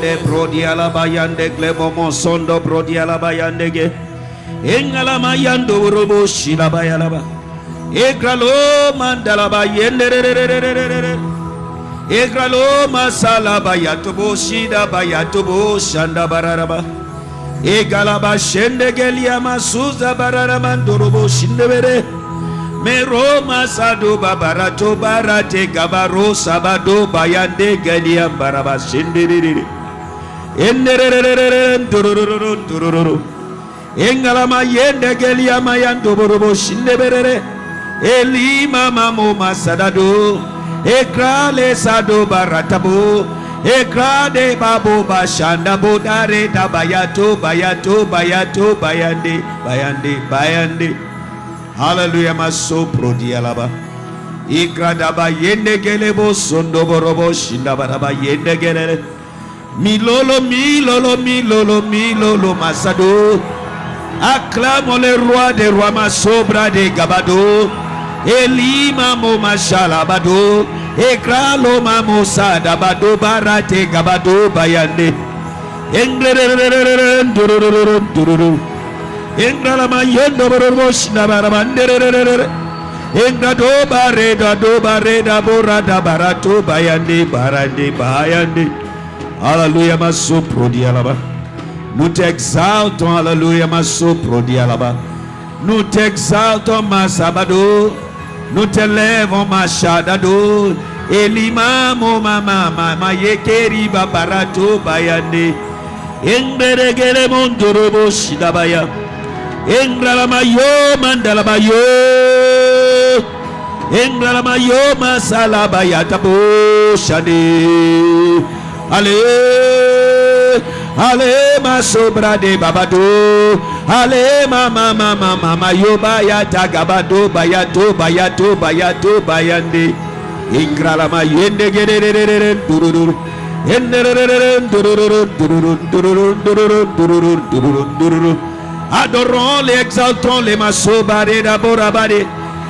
Brodiala bayande glebomo sondo brodiala bayande ge engala mayando robo shila bayalaba egralo mandala bayende egralo masala bayatubo shida bayatubo shanda bararaba egalaba shende gelia masuza bararama ndorobo shindebere mero masado babarato barate gabaro sabado bayande gelia baraba shindiri engalama yende gelia mayando borobo shindebere elima mamo masadado ekrale sado baratabo ekrade babo bashanda bodare tabayato bayato bayato bayande bayande bayande hallelujah maso prodialaba ikrada bayende gelebo sondo borobo shindabaraba yende gelele milolo milolo milolo milolo masado acclame le roi des rois masobra de gabado elima mo mashalabado ekralo mamo sada bado barate gabado bayande engrala mayendo borobosh na barabande engrado bareda do bareda borada barato bayande barande bayande. Hallelujah, ma prodialaba. Nous t'exaltons, hallelujah, ma prodialaba. Nous t'exaltons, ma sabado. Nous t'élèvons, ma shadado. Elimamo, mama, mama, yekeri, babarato, bayande. Engberegele, mondorobo, shidabaya. Engralamayo, mandalabayo. Engralamayo, masalabaya, tabo, shade. Allez, allez, ma sobra de babado. Allez, mama, mama, mama, yo bayata gabado, bayato, bayato, bayato, bayande. Ingralama yende gere dururu. Adorons les, exaltons les masobare d'aborabade.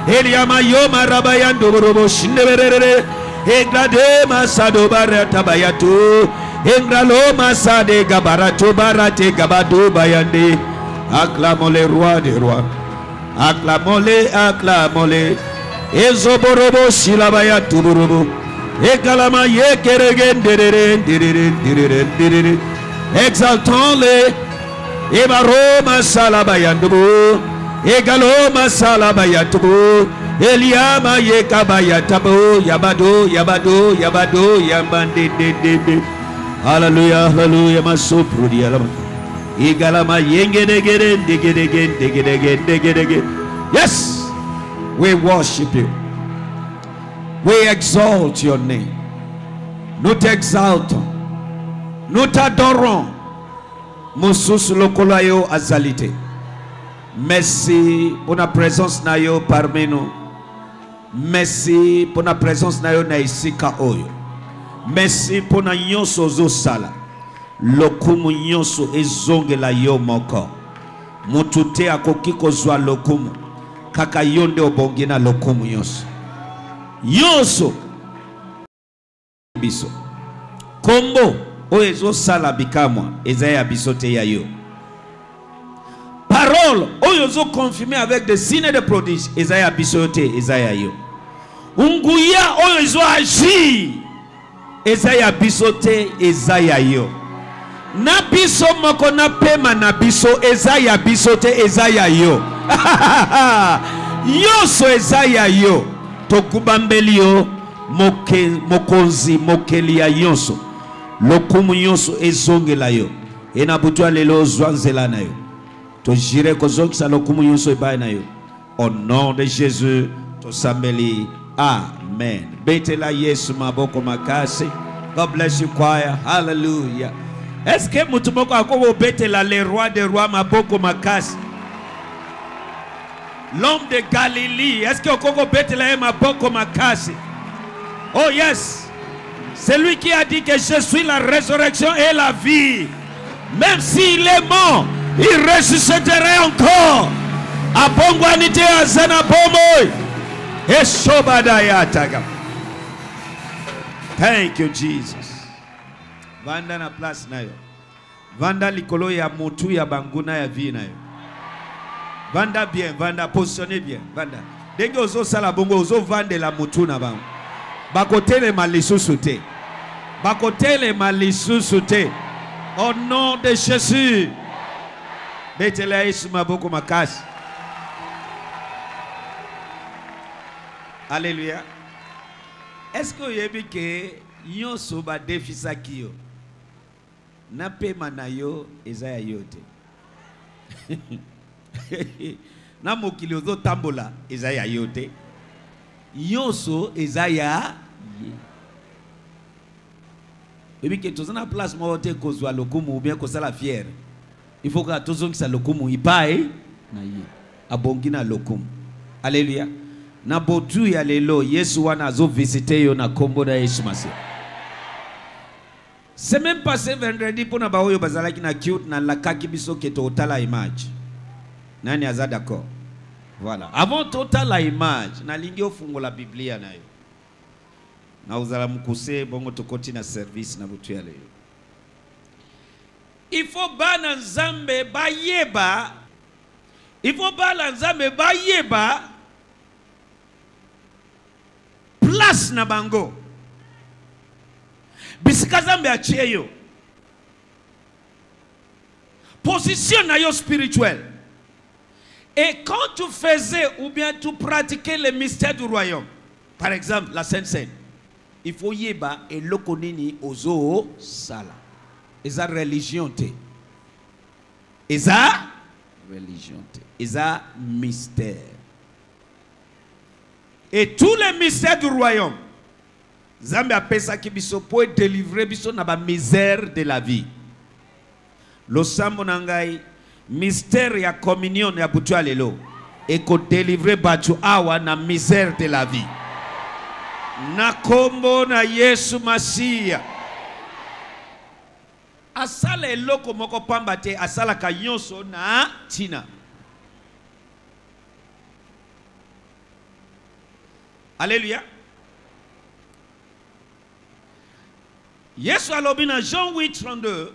Eliama yo marabayando borobo shindebere. Egrade masado barata bayato engralo masade gabarato barate gabado bayande. Acclamons les rois des rois, acclamons-les, acclamons-les. Ezoborobo silabaya tuburubu egalama yekeregen direre. Exaltons-les. Ebaro masala bayandubu egalo masala bayatubu Eliama yekabaya tabo yabado yabado yabado yambande de. Hallelujah, hallelujah, maso prodialama. Igalama yengedegede degedege. Yes, we worship you. We exalt your name. Nous t'exaltons. Nous t'adorons. Moussous lokolayo azalite. Merci pour la présence na yo parmi nous. Merci pour la présence na yo na isika oyo. Merci pour na nyonso zo sala. Lokumu nyonso ezongela yo moko. Mutute akoki kozwa lokumu. Kaka yonde obongina lokumu nyonso. Nyonso biso. Kombo oyo ezo sala bikamwa ezaya bisote ya yo. Parole, oyozo confirmé avec des signes et des prodiges. Esaïa bisote, Esaïa yo. Unguya oyozo agi. Esaïa bisote, Esaïa yo. Na biso moko na pema na biso, Esaïa bisote, Esaïa yo. Yo so Esaïa yo. Tokubambeli yo, mokonzi, mokelia yonso. Lokumu yonso ezongela yo. Enabutua lelo zwanzela na yo. Au nom de Jésus, to sambeli. Amen. Betela Yesu maboko makasi. God bless you, choir. Hallelujah. Est-ce que mutumoko akobo betela le roi des rois maboko makasi? L'homme de Galilée. Est-ce que okoko betela maboko makasi? Oh yes. C'est lui qui a dit que je suis la résurrection et la vie. Même s'il est mort, il ressusciterait encore. Apongwanite azana bomoy. Thank you, Jesus. Vanda na place na yo. Vanda likolo ya motu ya banguna ya vie na yo. Vanda bien, vanda, positionnez bien, vanda. Denge ozo sala bongo, ozo vande la motu na bango. Bakotele malisusu te. Bakotele malisusu te. Au nom de Jésus. Betele Yesu maboko makasi. Alléluia. Est-ce que vous avez que Yonso ba defisa kiyo? Na pe manayo ezaya yote. Na mokili ozo tambola ezaya yote. Yonso ezaya ye. Ebi que tous na place mo te kozwa lokumu ou bien kozala fier. Il faut que tous on sa lokumu ipae na ye. Abongi na lokumu. Alléluia. Na botu ya lelo Yesu wana azo visiter yo na kombo da Yesu Masiya. C'est même passé vendredi pour na baoyo bazalaki na cute na lakaki biso ke total image. Nani aza d'accord? Voilà. Avant total image na lingi ofungola Biblia na yo. Na uzala mukuse bongo tokoti na service na botu ya lelo. Il faut bana nzambe bayeba. Il faut bana nzambe bayeba. Place na bango. Bisika zambe achie yo. Position na yo spirituelle. Et quand tu faisais ou bien tu pratiquais les mystères du royaume, par exemple la Sainte Seine, il faut yeba et lokonini ozo sala. Eza religion te. Eza religion te. Eza mystère. Et tous les mystères du royaume, Zambe a pesa ki biso pour délivrer biso na ba misère de la vie. Lo sambo nangai mystère ya communion ya butu alelo et ko délivrer batu awa na misère de la vie. Na kombo na Yesu Masiya. Asala eloko moko pamba te asala ka nyonso na tina. Alléluia. Yesu alobi na Jean 8:32.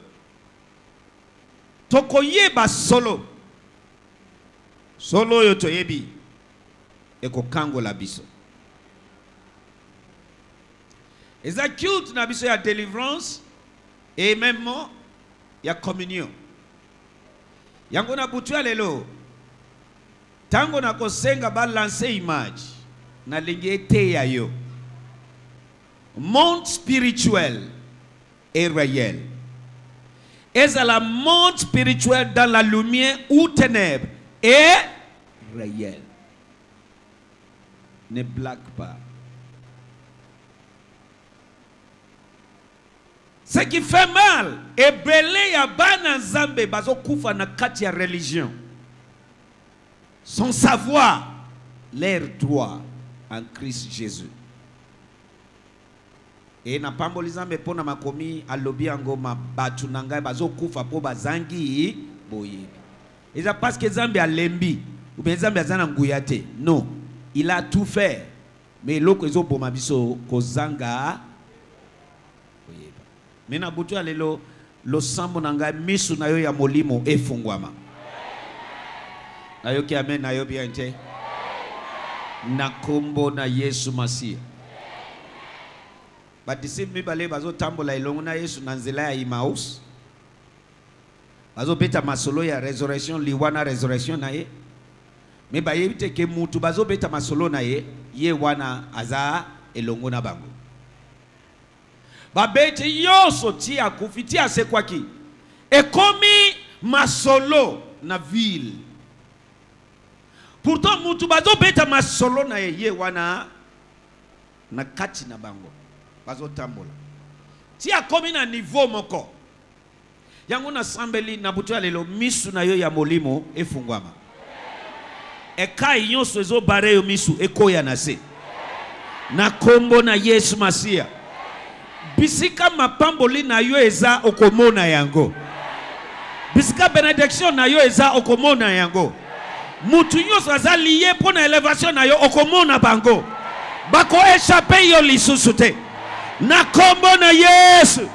Tokoyeba solo. Solo yo toyebi. Eko kango la biso. Eza culte na biso ya délivrance. Et même ya communion. Yango na butu lelo. Tango na kosenga ba lancer image. Na lingete ya yo. Monde spirituel est réel. Et la monde spirituel dans la lumière ou ténèbres est réel. Ne blague pas. Ce qui fait mal est belé ya bana nzambe bazo kufa na kati ya religion. Sans savoir leur droit en Christ Jésus. Et na pambolizambe pona makomi alobi angoma batu nangai bazo kufa po bazangi boye. Et ça parce que Zambe a lembi ou bien Zambe azana nguyate. Non, il a tout fait. Mais loko ezo boma biso kozanga boye. Mena butu alelo lo sambo nangai misu na yo ya molimo efungwama. Na yo ki amen na yo bien te. Na kombo na Yesu Masiya. Batisi mibale bazo tambola ilongo na Yesu na nzela ya Emmaus. Bazo beta masolo ya resurrection liwana resurrection na ye. Me ba yebite ke mutu bazo beta masolo na ye wana aza elongo na bango. Ba bete yoso ti akufiti ase kwaki. Ekomi masolo na ville. Pourtant mutu bazo beta masolo na ye wana na kati na bango. Bazo tambola. Ti akomi na niveau moko. Yango na sambeli na butu alelo misu na yo ya molimo efungwama. Ekai nyonso ezo bare yo misu ekoya na se. Na kombo na Yesu Masiya. Bisika mapamboli na yo eza okomona yango. Bisika benediction na yo eza okomona yango. Mutu nyonso aza lié pona elevation na yo okomona bango. Bako échapper yo lisusu te. Na kombo na Yesu.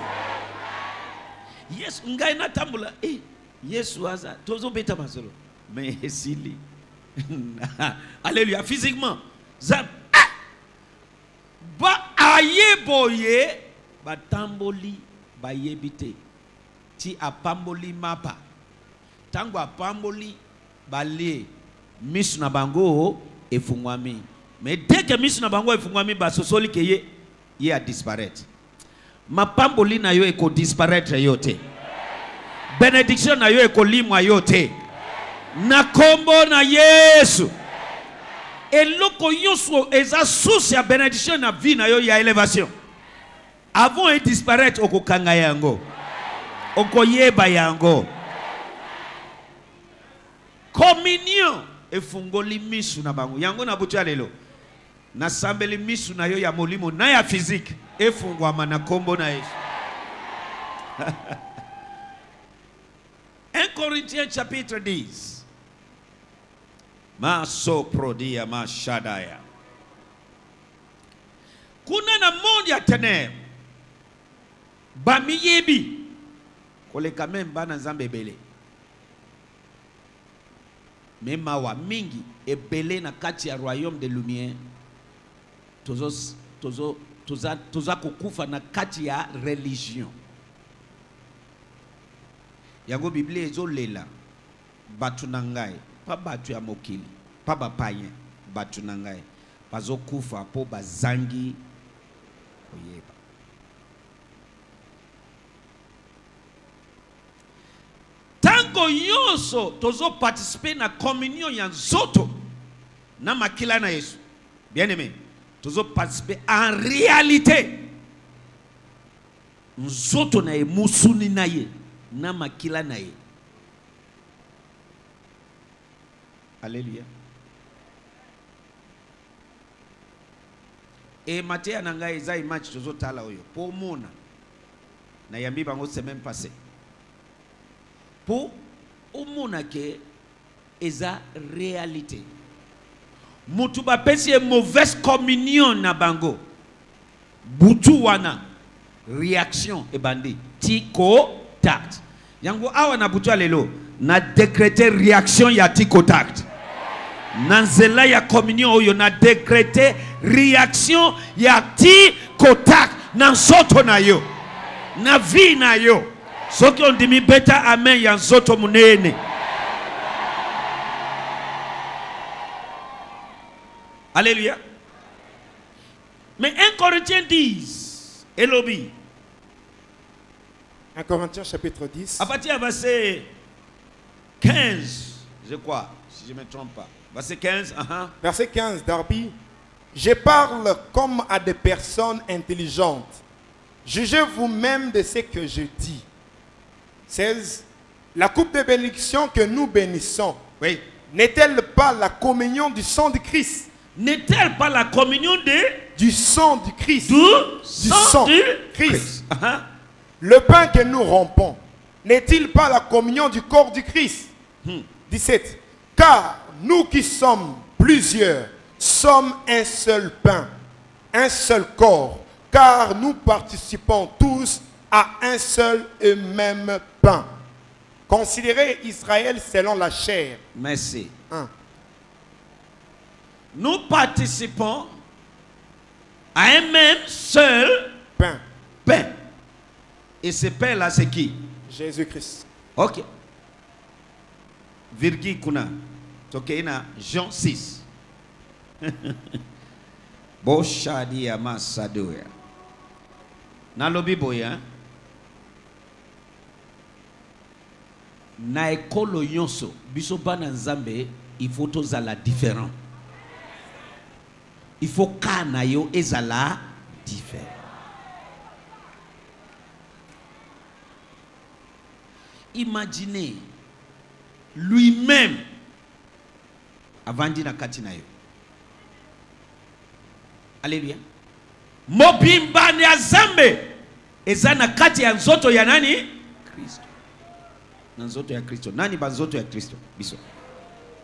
Yes, ngai na tambula. Yesu aza tozo beta masolo. Mais sili. Alléluia, physiquement. Ba ayeboye ba tamboli ba yebite. Ti apamboli mapa. Tango apamboli ba lie misu na bango efungwami. Mais dès que misu na bango efungwami ba sosoli ke ye a disparaître. Ma pamboli na yo eko disparaître yote. Benediction na yo eko limwa yote. Na kombo na Yesu. Eloko yoso eza source ya benediction na vie na yo ya élévation. Avant de disparaître oko kanga yango. Oko yeba yango. Communion efungoli misu na bango. Yango na butu ya lelo. Na sambeli misu na yo ya molimo na ya physique. Efungwama na kombo na Yesu. 1 Corinthiens chapitre 10. Maso prodia mashadaya. Kuna na monde ya ténèbres. Bamiyebi. Koleka même bana nzambe ebele. Mema wa mingi ebele na kati ya royaume de lumière. Toza kukufa na kati ya religion. Yango Biblia ezolela batu nangai pa batu ya mokili pa bapaye batu nangai bazokufa po bazangi oyeba. Tango yoso tozo participer na communion ya nzoto na makila na Yesu. Bien aimé, tozo participer en réalité nzoto na emusuni na ye na makila na ye. Alléluia. Et Matthieu nanga eza image tozo tala oyo po mona na yambi bango semaine passée. Po omona ke eza réalité. Mutu ba pesi mauvaise communion na bango. Butu wana réaction e bandi tiko tact. Yango awa na butu lelo na décréter réaction ya tiko tact. Nanzela ya communion oyo na décréter réaction ya tiko tact na soto na yo. Na vie na yo. Soki on dimi beta amen ya soto munene. Alléluia. Mais 1 Corinthiens 10, Elobi. 1 Corinthiens chapitre 10. À partir du verset 15, je crois, si je ne me trompe pas. Verset 15, Verset 15, Darby. Je parle comme à des personnes intelligentes. Jugez vous-même de ce que je dis. 16. La coupe de bénédiction que nous bénissons, oui, n'est-elle pas la communion du sang de Christ? N'est-elle pas la communion du sang du Christ? Du sang du Christ. Le pain que nous rompons, n'est-il pas la communion du corps du Christ? 17. Car nous qui sommes plusieurs, sommes un seul pain, un seul corps, car nous participons tous à un seul et même pain. Considérez Israël selon la chair. Merci. 1. Nous participons à un même seul pain. Et ce pain-là, c'est qui? Jésus-Christ. Ok. Virgule kuna. Tokeina Jean 6. Boshadi ya masadoya. Nalobi boya. Na ekolo yonso. Biso bana nzambe. Il faut tozala différent. Il faut kana yo ezala différent. Imaginez lui-même avant dina katina yo. Alléluia. Mobimba ya zambe ezana kati ya nzoto ya nani? Kristo. Na nzoto ya Kristo. Nani ba nzoto ya Kristo? Biso.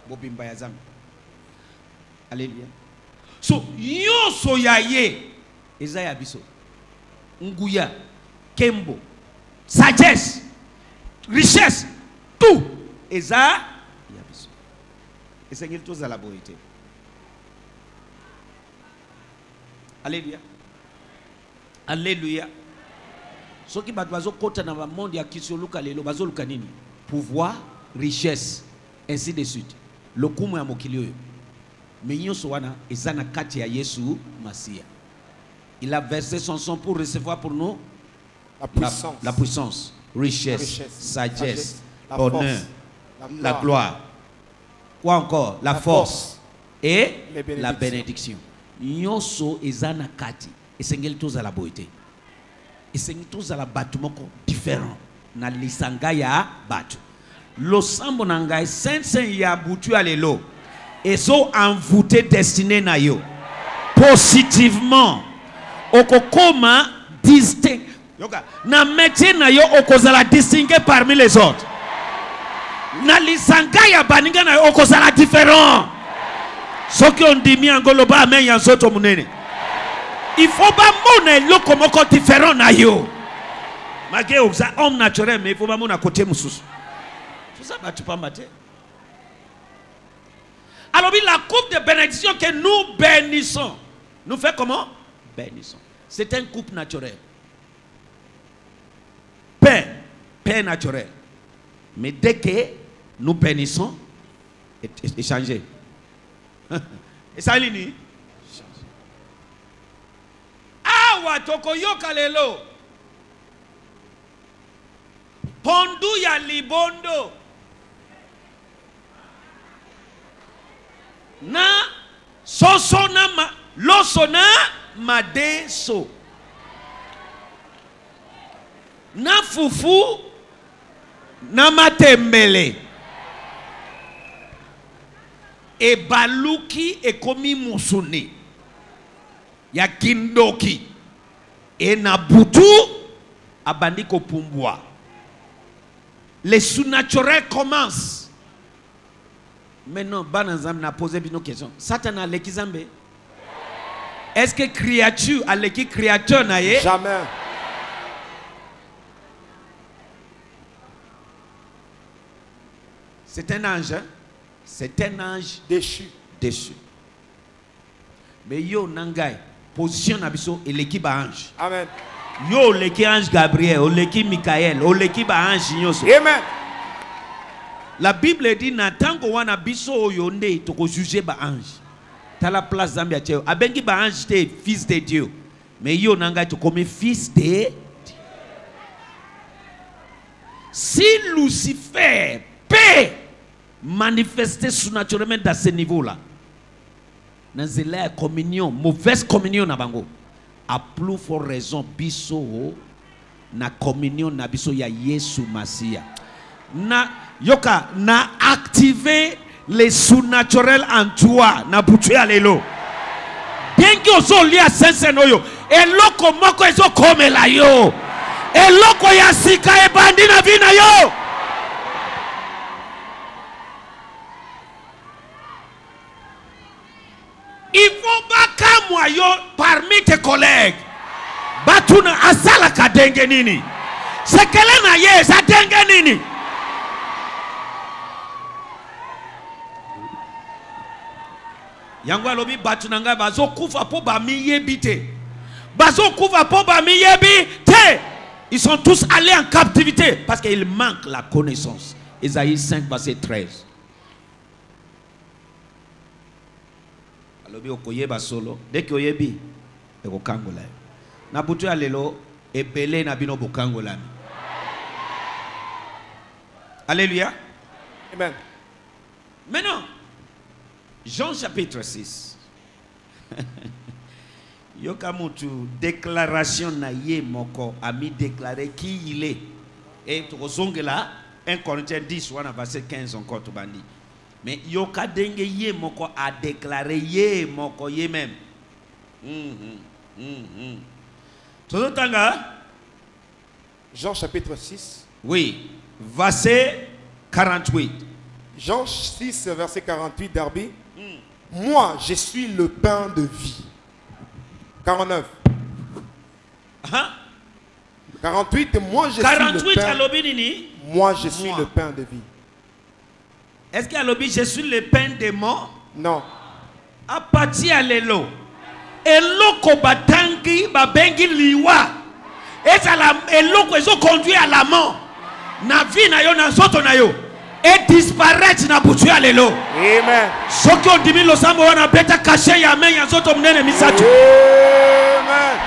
Mobimba ya zambe. Alléluia. So yoso ya ye eza ya biso. Nguya, kembo, sagesse richesse, tout. Et ça, il y a besoin. Et c'est quelque chose à la beauté. Alléluia. Alléluia. Ce qui va côté dans le monde, il y a qui sur le calé, le pouvoir, richesse, ainsi de suite. Le coup est à mokilio. Mais il y a un kati à Yesu Masia. Il a versé son sang pour recevoir pour nous la puissance, richesse, sagesse, honneur, la gloire. Ou encore la force et la bénédiction. Nyoso ezana kati. Et c'est tous à la beauté. Et c'est tous à la bâtiment différent. Na lisanga ya batu. Lo sambo nangai sense ya butu alelo. Et so envoûté destiné na yo. Positivement. Okokoma distinct. Na métier na yo okozala distingué parmi les autres. Na lisanga ya baninga na yo okozala différent. Ce qui ont dit ngoloba amen ya soto munene. Il faut pas moner le komoko différent na yo. Malgré homme naturel mais il faut pas moner à côté mususu. Tout ça va tu pas mater. Alors la coupe de bénédiction que nous bénissons. Nous fait comment? Bénissons. C'est un coupe naturel. Paix naturel. Mais dès que nous bénissons, échanger. Et ça l'ini. Awa toko yoka lelo. Pondu ya libondo. Na soso na ma loso na madeso. Na fufu na matembele. E baluki e komi musuni. Ya kindoki. E na butu abandiko pumbwa. Les sous-naturels commencent. Maintenant, Banazam n'a posé une question. Satan a l'équizambe. Est-ce que créature a l'équipe créature naïe? Jamais. C'est un ange. Hein? C'est un ange déchu. Déchu. Mais yo nangai position abiso et l'équipe ange. Amen. Yo l'équipe ange Gabriel, ou l'équipe Michael, ou l'équipe ange Nyoso. Amen. La Bible dit natango wana biso oyonde toko juger ba ange. T'as la place Zambia tcheo. Abengi ba ange te fils de Dieu. Mais yo nangai to comme fils de Dieu. Si Lucifer peut manifester surnaturellement dans ce niveau-là, dans la communion, mauvaise communion na bango, a plus forte raison biso na communion na biso ya Yesu Masia. Na yoka na activer les surnaturels en toi na butu ya lelo. Dengi ozo lia sense noyo. Eloko moko ezo komela yo. Eloko ya sika e bandi na vina yo. Il faut pas moi yo parmi tes collègues. Batuna asala ka denge nini. Sekele na ye sa denge nini. Yangwa lobi batuna nga bazo kufa po ba mi yebi te. Bazo kufa po ba mi yebi te. Ils sont tous allés en captivité parce qu'il manque la connaissance. Isaïe 5 verset 13. Alobi okoyeba solo dès que oyebi ekokangola. Na butu alelo ebele na bino bokangola. Alléluia. Amen. Maintenant Jean chapitre 6. Yokamutu déclaration na ye moko a mis déclaré qui il est. Et là 1 Corinthiens 10 verset 15 encore tout bandi. Mais yoka denge ye moko a déclaré ye moko ye même. Jean chapitre 6. Oui, verset 48. Jean 6 verset 48 Darby. Moi je suis le pain de vie. 49. 48, moi je suis le 48 pain. alobi nini? Moi je suis Moi. le pain de vie. Est-ce qu'il alobi je suis le pain des morts? Non. À partir à l'élo. Eloko batangi babengi liwa. Et ça la eloko ils ont conduit à la mort. Na vie na yo na zoto na yo. Et disparaître na butu à l'élo. Amen. Soki on dimi lo sambo wana beta caché ya men ya zoto mnene misatu. Amen.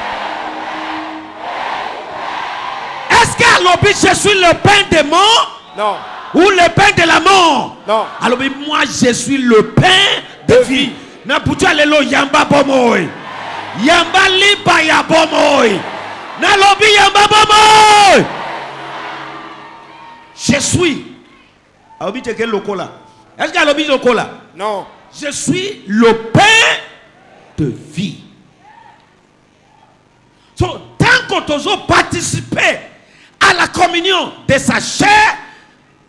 Est-ce que alobi je suis le pain des morts? Non. Ou le pain de la mort? Non. Alors moi je suis le pain de vie. Na butu à l'élo yamba bomoy. Yamba liba ya bomoy. Na lobi yamba bomoy. Je suis. Alobi teke lokola. Est-ce que alobi lokola? Non. Je suis le pain de vie. So, tant que tu as participé à la communion de sa chair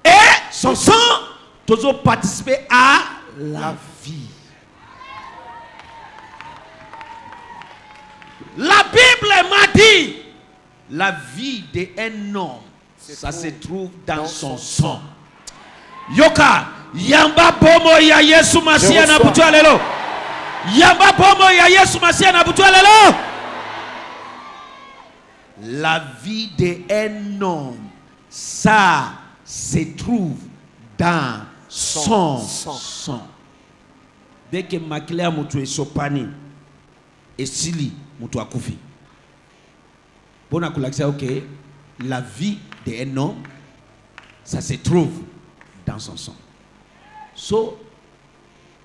et son sang, tu as participé à la vie. La Bible m'a dit, la vie d'un homme, ça se trouve dans son sang. Yoka, yamba bomo ya Yesu Masia na butu alelo. Yamba bomo ya Yesu Masia na butu alelo. La vie d'un homme, ça se trouve dans son sang. Dès que ma claire mutu esopani, et sili mutu akufi. Bon à kulakisa ok, la vie d'un homme, ça se trouve dans son sang. So,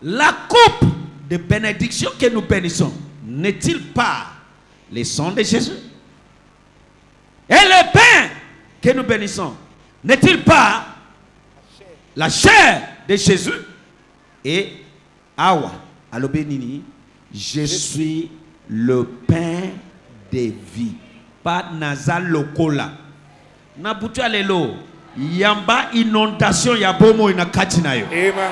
la coupe de bénédiction que nous bénissons n'est-il pas le sang de Jésus? Et le pain que nous bénissons n'est-il pas la chair de Jésus? Et awa alobenini, je suis le pain de vie. Pas nazal lokola. Na butu alelo. Yamba inondation ya bomo ina kati na yo. Amen.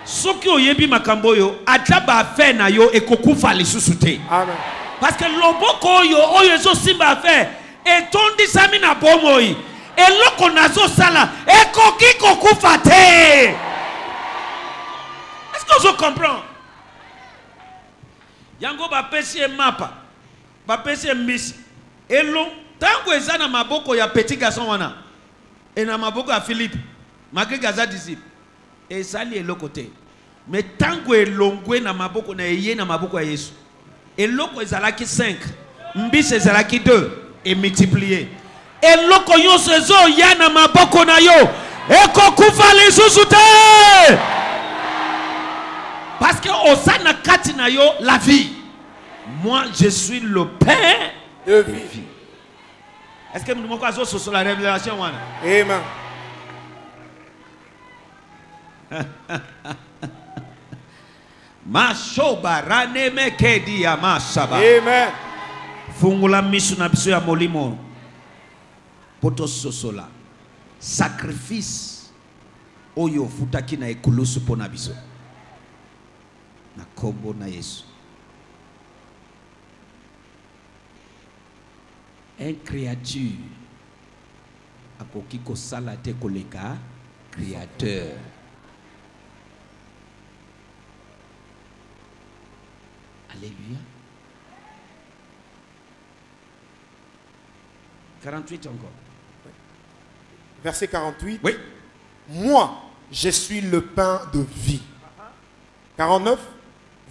Soki oyebi makambo yo ataba fe na yo ekokufa lisusu te. Amen. Parce que loboko oyo ezo simba fe etondi sami na bomo yi. Eloko nazo sala ekoki kokufa te. Est-ce que vous comprenez? Yango ba pesi mapa. Ba pesi mbisi. Elo tango ezana maboko ya petit garçon wana. Et na maboko à Philippe, malgré Gaza disciple, et sali et l'autre côté. Mais tant que l'ongwe na maboko na yé na maboko à Yesu, et l'autre ezalaki 5, mbis ezalaki 2 et multiplié. Et l'autre yo sezo ya na maboko na yo, et kokufa les sous-souté. Parce que osana kati na yo la vie. Moi je suis le pain De vie. Est-ce que nous avons sur la révélation? Amen. Mashoba raneme kedi ya masaba. Amen. Fungula misu na biso ya molimo. Poto sosola. Sacrifice. Oyo futaki na ekulusu pona biso. Na kombo na Yesu. Un créature akoki kosala te koleka créateur. Alléluia. 48 encore. Verset 48. Oui. Moi, je suis le pain de vie. 49.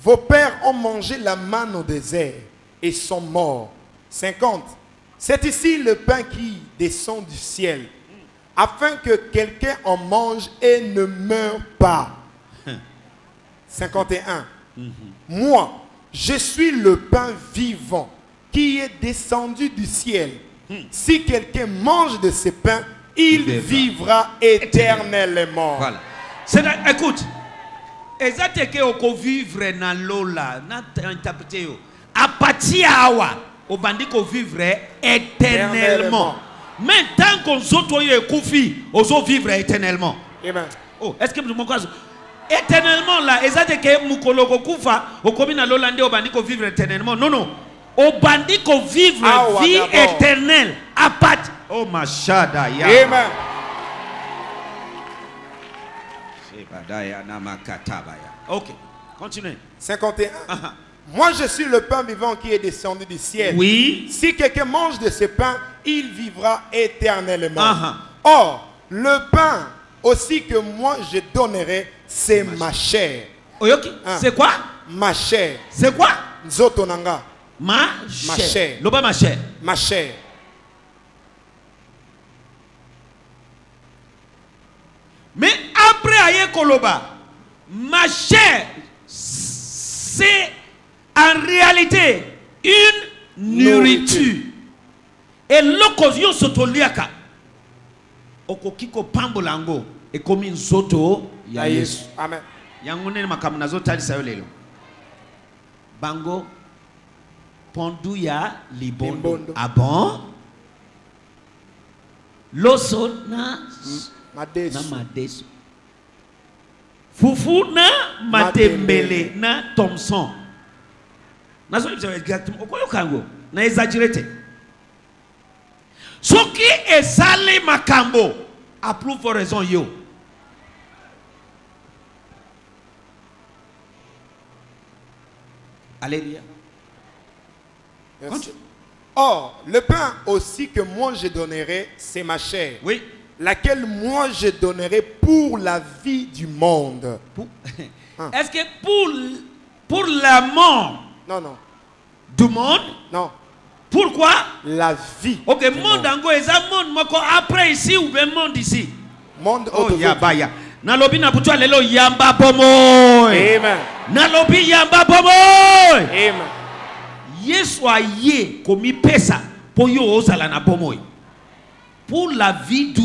Vos pères ont mangé la manne au désert et sont morts. 50. C'est ici le pain qui descend du ciel, afin que quelqu'un en mange et ne meure pas. 51. Moi, je suis le pain vivant qui est descendu du ciel. Si quelqu'un mange de ce pain, il vivra éternellement. Voilà. Écoute, exactement que on vivre dans l'ola, na interpréter yo. À partir awa, on bandi ko vivre éternellement. Mais tant qu'on autres yo koufi, on vivre éternellement. Amen. Oh, est-ce que vous me comprenez? Éternellement là, exactement que mukolo ko kufa, o komi na lola nde o bandi ko vivre éternellement. Non non. au bandit qu'on vive la Awa vie d'abord. éternelle. À part. Oh machada ya. Amen. Ok, continuez. 51. Moi, je suis le pain vivant qui est descendu du ciel. Oui. Si quelqu'un mange de ce pain, il vivra éternellement. Uh-huh. Or, le pain aussi que moi je donnerai, c'est ma chair. Oyoki, Ah. c'est quoi? Ma chair. C'est quoi? Nzoto nanga. Ma chair. chair. Loba ma chair. Ma chair. Mais après Aye Koloba, ma chair, c'est en réalité une nourriture. Et l'occasion sotoliaka. Okokiko pambolango. Et comme une zoto, ya Yesu. Amen. Yangone makamna zotali sayo lelo. Bango pondu ya libondo. Libondo. Ah bon? Loso na Madesu. na madeso. Fufu na matembele na Thompson. Na so exactement. Okoyo kango na exaggerate. Soki ezali makambo approuve for raison yo. Alléluia. Merci. Or, le pain aussi que moi je donnerai, c'est ma chair. Oui. Laquelle moi je donnerai pour la vie du monde. Est-ce que pour la mort Non, non, du monde, non. pourquoi? La vie. Ok, du monde ango eza monde moko après ici ou bien monde ici? Monde Oh autour. ya baya. Nalobi na butu lelo yamba bomoy. Amen. Nalobi yamba bomoy. Amen. Yesu aye komi pesa po yo ozala na bomoy. Pour la vie du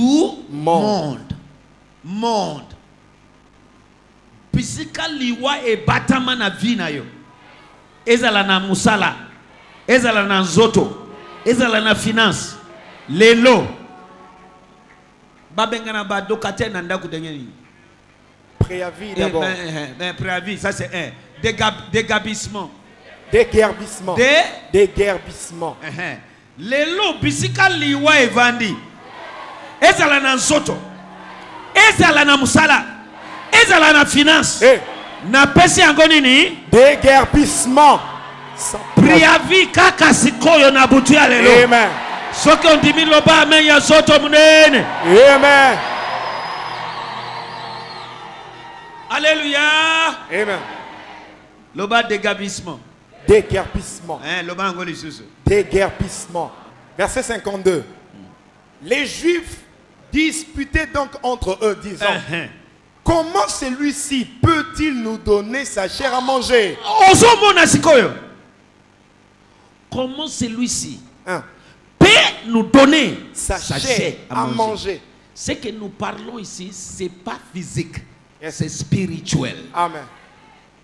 monde. Monde. Pisika liwa e batama na vie na yo. Ezala na musala. Ezala na nzoto. Ezala na finance. Lelo. Babengana ba dokate na ndaku dengeni. Préavis d'abord. Préavis, ça c'est un. Dégabissement. Déguerpissement. Déguerpissement. Lelo bisika liwa evandi. Ezala na nzoto. Ezala na musala. Ezala na finance. Eh. Na pesi yango nini? Déguerpissement. Préavis kaka sikoyo na butu ya lelo. Amen. Soki ondimi loba amen ya zoto munene. Amen. Alléluia. Amen. Loba dégabissement. Déguerpissement. Loba ngoli susu. Déguerpissement. Verset 52. Les Juifs disputaient donc entre eux, disant, comment celui-ci peut-il nous donner sa chair à manger? Ozomona sikoyo. Comment celui-ci Hein? peut nous donner Sa chair à manger. Ce que nous parlons ici, c'est pas physique, Yes. c'est spirituel. Amen.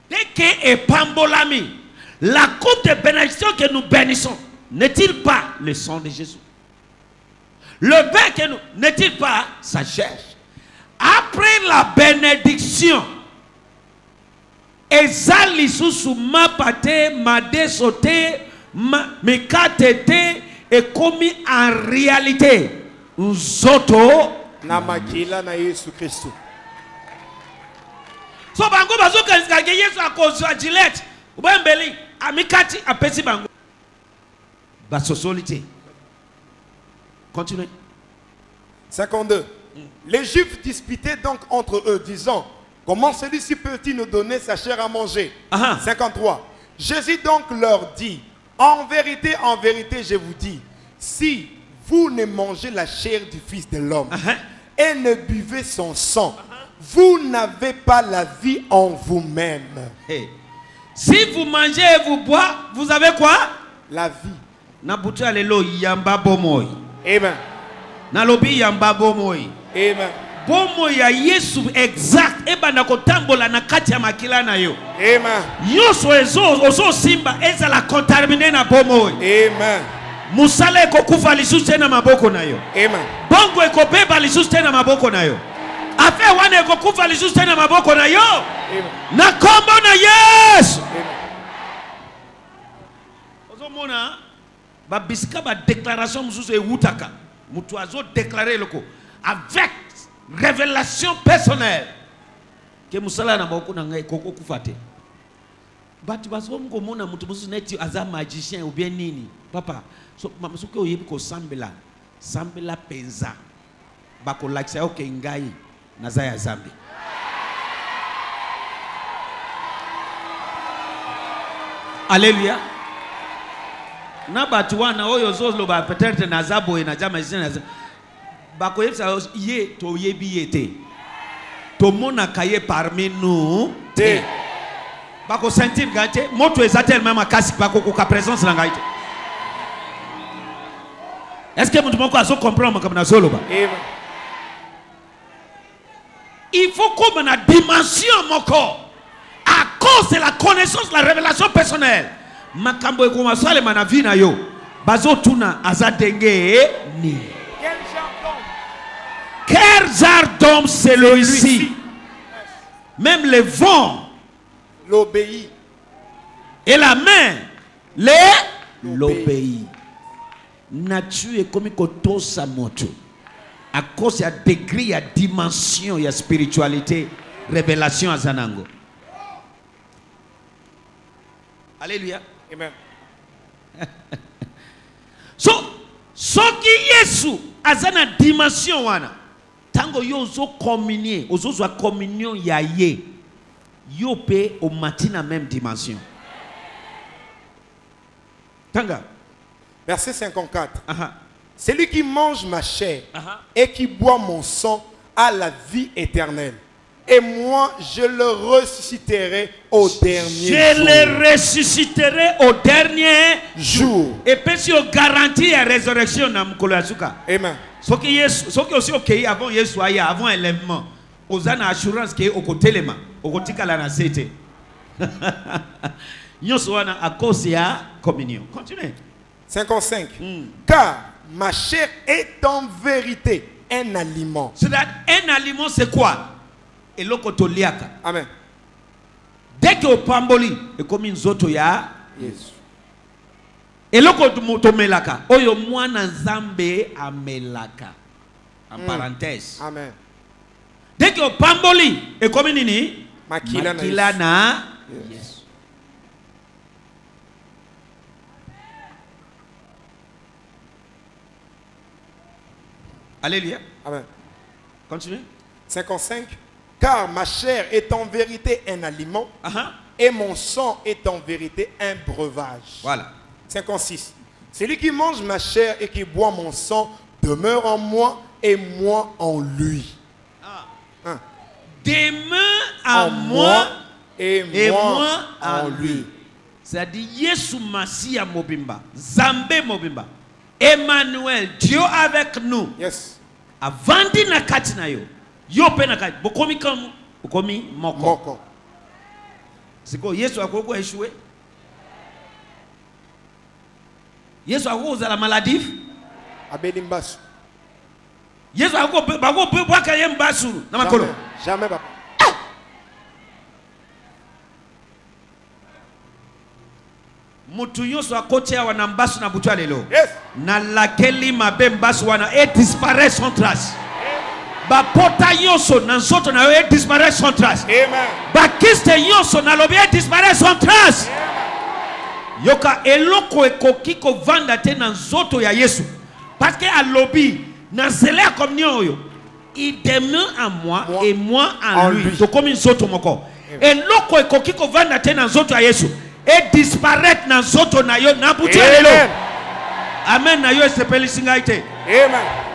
Dès que est pambolami, la coupe de bénédiction que nous bénissons, n'est-il pas le sang de Jésus? Le pain que nous, n'est-il pas sa chair? Après la bénédiction, ezali susu ma pate, ma desote, me katete, et commis en réalité, nzoto Na makila na Yesu Kristo. so bango bazo kanisa ke Yesu akozwa Gillette ubembeli amikati apesi bango basosolite. Continuez. 52. Les Juifs disputaient donc entre eux, disant, comment celui-ci peut-il nous donner sa chair à manger? 53. Jésus donc leur dit, en vérité, je vous dis, si vous ne mangez la chair du Fils de l'homme et ne buvez son sang, vous n'avez pas la vie en vous-même. Hey. Si vous mangez et vous boivez, vous avez quoi? La vie. Nabutu alelo yamba bomoy. Amen. Nalobi yamba bomoy. Amen. Bomoy ya Yesu exact. Eba na kotambola na kati ya makila na yo. Amen. Yoso ozo simba eza la contaminer na bomoy. Amen. Musala ekokufa lisusu tena maboko na yo. Amen. Bongo ekobeba lisusu tena maboko na yo. Afe wana ekokufa lisusu tena maboko na yo. Amen. Na kombo na Yesu. Amen. mona ba bisika ba déclaration mususu e wutaka mutu azo déclarer loko avec révélation personnelle que musala na boko na ngai koko kufate but baso mona mutu mususu neti aza magicien ou bien nini papa so masuke oyebi ko sambela penza bako lakisa oke ngai naza ya zambi. Alléluia. Na batu wana oyo zolo ba peut-être nazabo e na jama jina bako yebisa ye to yebi yete to mona kaye parmi nous te bako sentir gate moto ezatel même akasi bako ko ka présence na ngaite. Est-ce que vous pouvez comprendre comme na solo ba? Il faut comme na dimension mon corps à cause de la connaissance de la révélation personnelle. Makambo ekoma sale mana vina yo bazo tuna azadenge ni quel genre d'homme c'est celui-ci. Même le vent l'obéit et la main l'obéit. Nature est comme koto sa moto à cause de degré, ya dimension, ya spiritualité, révélation à Zanango. Alléluia. Amen. So qui Yesu azana dimension wana tango yo zo communier ozo zo communion ya ye yo pe au matin même dimension. Tanga verset 54. Aha. Celui qui mange ma chair et qui boit mon sang a la vie éternelle. Et moi, je le ressusciterai au dernier jour. Je le ressusciterai au dernier jour. Et puis, si on garantit la résurrection dans le Asuka. Amen. Ce qui aussi ok avant Yesu aya avant l'enlèvement. Aux an assurance qui est au côté les mains, au côté de la cité. Nous à cause de la communion. Continuez. 55. Car ma chair est en vérité un aliment. C'est-à-dire, un aliment, c'est quoi? Et l'okotoliaka. Amen. Dès que au pamboli, et comme une zoto ya, yes. Et l'okotomelaka, oyo mwana nzambe amelaka. En parenthèse. Amen. Dès que au pamboli, et comme une nini, makila na, yes. Alléluia. Amen. Continue. 55. Car ma chair est en vérité un aliment et mon sang est en vérité un breuvage. Voilà. 56. Celui qui mange ma chair et qui boit mon sang demeure en moi et moi en lui. Demeure en moi et moi en lui. C'est-à-dire Yesu Masia Mobimba, Zambé Mobimba, Emmanuel, Dieu avec nous. Yes. Avant na katina yo. Yo penaka bokomi comme bokomi moko. C'est quoi Yesu akoko échoué? Yesu akoko za la maladie? Abeli mbasu. Yesu akoko bako bwaka ye mbasu na makolo. Jamais papa. Mutu yoso akote ya wana mbasu na butwa lelo. Yes. Na lakeli mabe mbasu wana et disparaît sans trace. Ba pota yoso na nzoto na yo et disparaît sans trace. Amen. Ba kiste yoso na lobi et disparaît sans trace. Yoka eloko ekoki ko vanda te na nzoto ya Yesu. Parce que a lobi na zele a communion yo. Il demeure en moi et moi en lui. To comme une nzoto moko. Eloko ekoki ko vanda te na nzoto ya Yesu. Et disparaître dans zoto na yo na butu lelo. Amen na yo sepeli singaite. Amen.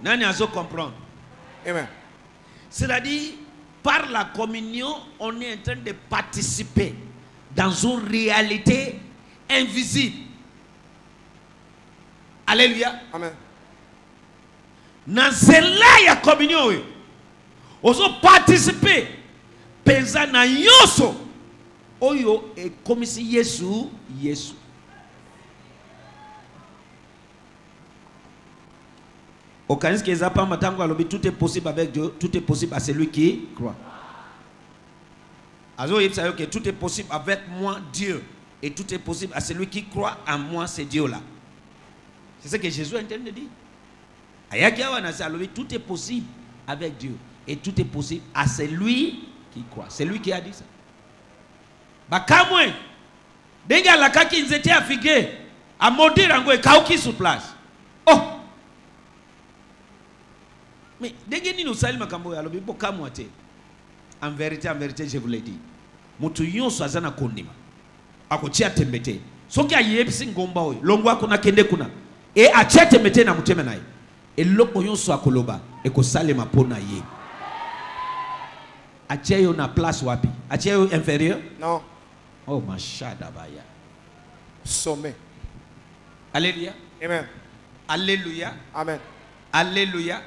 Nani azo comprendre? Amen. C'est-à-dire par la communion, on est en train de participer dans une réalité invisible. Alléluia. Amen. Dans cela ya communion yo. Ozo participer pensa na yoso oyo e comme si Yesu. Au cas où tout est possible avec Dieu, tout est possible à celui qui croit. Alors, tout est possible avec moi, Dieu, Et tout est possible à celui qui croit en moi, c'est Dieu-là. C'est ce que Jésus est en train de dire. Tout est possible avec Dieu. Et tout est possible à celui qui croit. C'est lui qui a dit ça. Bakamwe. Denga la kaki nzete afike. A maudire angwe kauki sur place. Oh! Mais denga ni nous salim makambo ya lobi bokamwe te. En vérité, je vous l'ai dit. Mutu yonso azana kondima. Akochia tembete. Soki ayebisi ngomba oyo. Longwa kuna kende kuna. Et achia tembete na muteme naye. Et loko yonso akoloba. E ko salema pona ye. Achia yo na place wapi? Achia yo inférieur? Non. Oh, machada baya. Sommet. Alléluia. Amen. Alléluia. Amen. Alléluia.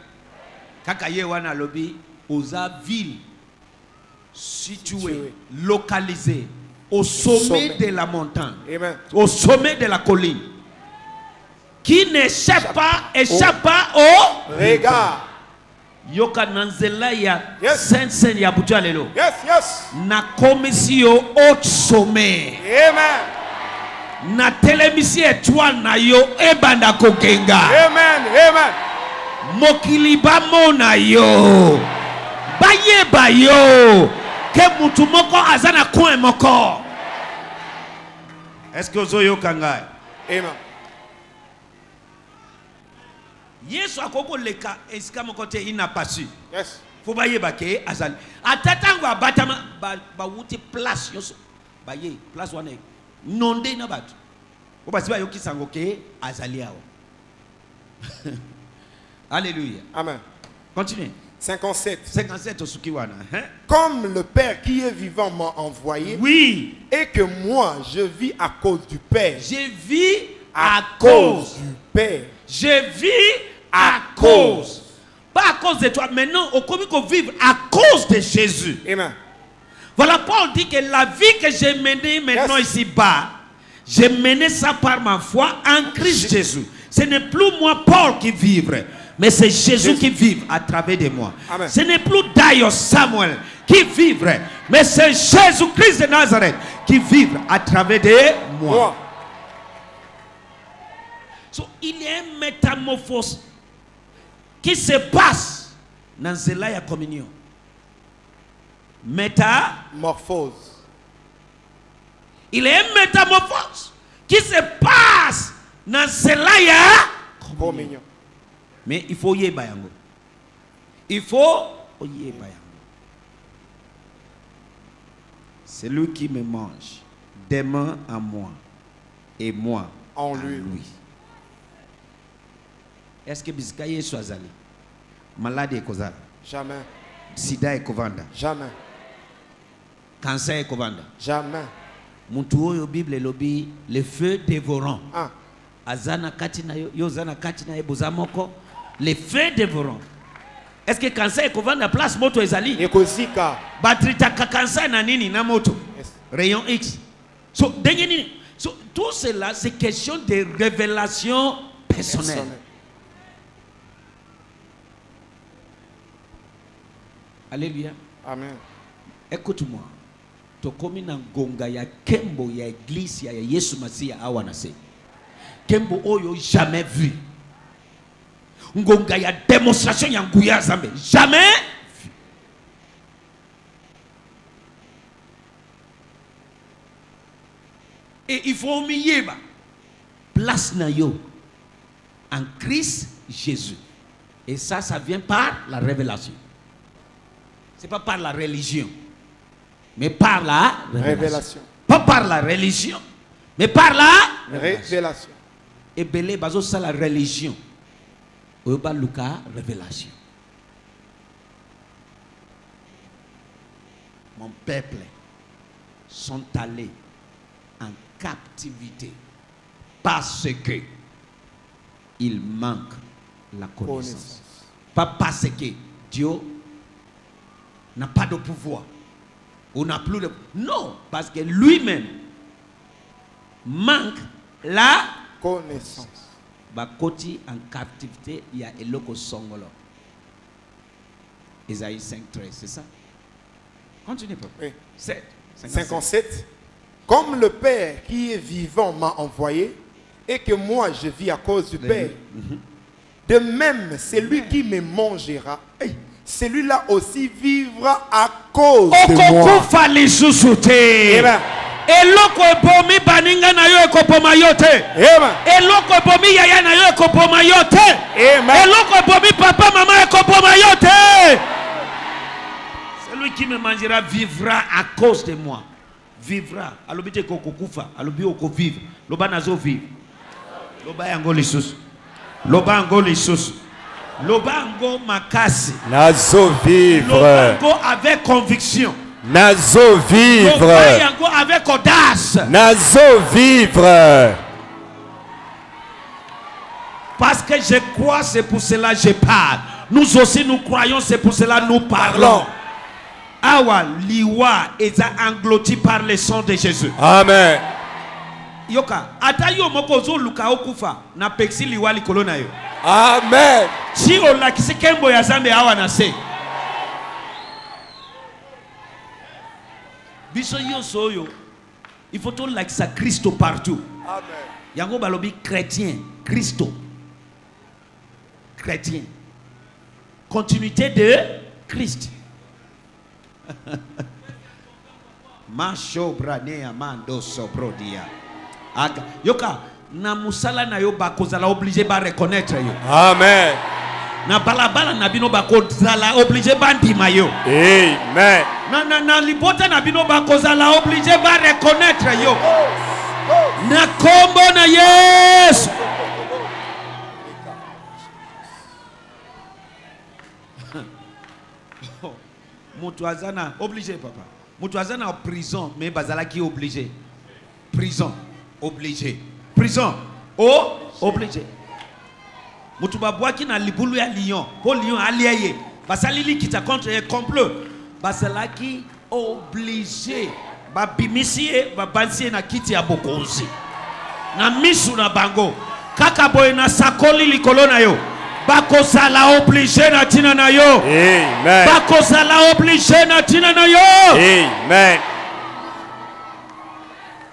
Kaka ye wana lobi. Oza ville. Situé, localisé au sommet de la montagne, Amen. Au sommet de la colline, qui n'échappe pas au regard. Yoka nanzela ya Yes. sensen ya butu alelo. Yes, yes. Na komisi au haut sommet. Amen. Na telemisi étoile na yo ebanda kokenga. Amen. Amen. Mokiliba mona yo. Baye bayo. Que mutu moko azana coin moko. Est-ce que ozoyo kangai? Amen. Yesu akoko leka esika moko te il n'a pas su. Yes. Faut baye bake azali. Atatango abatama ba wuti place yoso. Baye place wana nonde na batu. Ko basiba yoki sango ke azali awo. Alléluia. Amen. Continue. 57. 57 Osukiwana. Hein? Comme le Père qui est vivant m'a envoyé, Oui. et que moi je vis à cause du Père. Je vis à cause du Père. Je vis à cause. Pas à cause de toi. Maintenant, au commis qu'on vive à cause de Jésus. Amen. Voilà, Paul dit que la vie que j'ai menée maintenant ici-bas, j'ai mené ça par ma foi en Christ Jésus. Ce n'est plus moi, Paul, qui vivre. Mais c'est Jésus qui vit à travers de moi. Amen. Ce n'est plus Dayo Samuel qui vivre. Mais c'est Jésus-Christ de Nazareth qui vit à travers de moi. So, il y a une métamorphose qui se passe dans la communion. Métamorphose. Il y a une métamorphose qui se passe dans la Communion. Mais il faut y bayango. Il faut y bayango. Celui qui me mange demeure en moi et moi En lui. Est-ce que Biskaye Swazali malade est kozala? Jamais. Sida est kovanda? Jamais. Cancer est kovanda? Jamais. Muntu oyo Bible lobi le feu dévorant. Ah. Azana katina yo zana katina e bozamoko le feu dévorant. Est-ce que cancer est kovanda place moto ezali? Ekozika. Batrita cancer na nini na moto? Yes. Rayon X. So denye nini? So tout cela c'est question de révélation personnelle. Alléluia. Amen. Écoute-moi. Tokomi na ngonga ya kembo ya église ya Yesu Masia awanase. Kembo oyo jamais vu. Ngonga ya démonstration ya nguya zambe. Jamais vu. Et il faut miyeba. Place na yo. En Christ Jésus. Et ça vient par la révélation. C'est pas par la religion, mais par la révélation. Pas par la religion, mais par la révélation. Et belé bazo ça la religion. Oyoba Luka révélation. Mon peuple sont allés en captivité parce que il manque la connaissance. Pas parce que Dieu n'a pas de pouvoir. On n'a plus de... Non, parce que lui-même manque la connaissance. Bakoti en captivité, il y a Eloko Songolo. Isaïe 5.13, c'est ça? Continue, papa. Oui. 7. 57. Comme le Père qui est vivant m'a envoyé et que moi je vis à cause du Père, de même celui qui me mangera, celui-là aussi vivra à cause de moi. Okokufa lisusu te. Amen. Eloko ebomi baninga na yo ekopoma yo te. Amen. Eloko ebomi yaya na yo ekopoma yo te. Amen. Eloko ebomi papa maman ekopoma yo te. Celui qui me mangera vivra à cause de moi. Vivra. Alobi te kokokufa. Alobi oko vivre. Loba nazo vivre. Loba yango lisusu. Loba yango lisusu. Loba yango makasi. Nazo vivre. Loba yango avec conviction. Nazo vivre. Loba yango avec audace. Nazo vivre. Parce que je crois, c'est pour cela que je parle. Nous aussi nous croyons, c'est pour cela que nous parlons. Awa liwa est englouti par le sang de Jésus. Amen. Yoka, ata yo moko zo luka okufa na pexi liwa likolo na yo. Amen. Si o la kisi kembo ya zambe awa na se. Biso yo soyo. Il faut tout lakisa Christo partout. Amen. Yango balobi chrétien, Christo. Chrétien. Continuité de Christ. Masho branea mando sobrodia. Aga. Yoka na musala na yo bakozala obligé ba reconnaître yo. Amen. Na balabala na bino bakozala obligé ba ndima yo. Amen. Na libota na bino bakozala obligé ba reconnaître yo. Na kombo na Yesu. Moutouazana obligé papa. Moutouazana en prison mais bazala qui obligé. Prison obligé. Prison obligé. Moutouba boaki na libulu ya lion. Po lion aliaye. Basalili kita contre un complot. Basala qui obligé. Ba bimisi ba bansi na kiti ya bokonzi. Na misu na bango. Kaka boy na sakoli likolo na yo. Bakosala obligé na tina na yo. Amen. Bakosala obligé na tina na yo. Amen.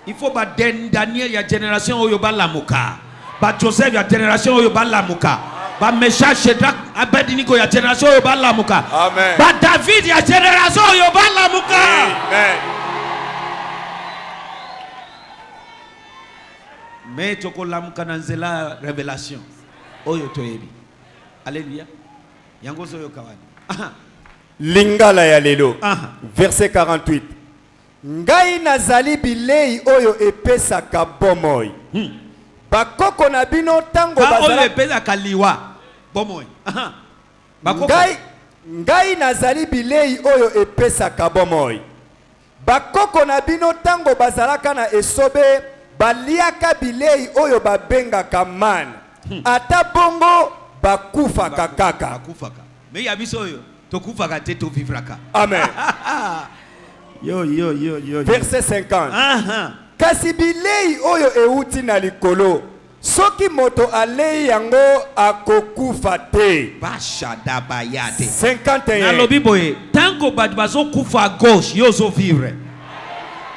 Il faut ba Daniel ya génération oyo ba lamuka. Ba Joseph ya génération oyo ba lamuka. Ba Meshach Shadrach Abednego ya génération oyo ba lamuka. Amen. Ba David ya génération oyo ba lamuka. Amen. Mais toko lamuka na nzela révélation. Oyo toyebi. Alléluia. Yango soyo kawani. Lingala ya lelo. Aha. Verset 48. Ngai nazali bilei oyo epesaka bomoi. Bakoko na bino tango Ba oyo bazala. epesa kaliwa. Bomoi. Aha. Bakoko. Ngai nazali bilei oyo epesaka bomoi. Bakoko na bino tango bazalaka na esobe baliaka bilei oyo babengaka man. Ata bongo bakufaka kaka. Bakufaka. Mais ya biso yo tokufaka te to vivraka. Amen. Yo. Verset 50. Aha. Kasi bilei oyo euti na likolo soki moto alei yango akokufa te. Basha dabayate. 51. Na lobi boye tango batu bazo kufa à gauche yo zo vivre.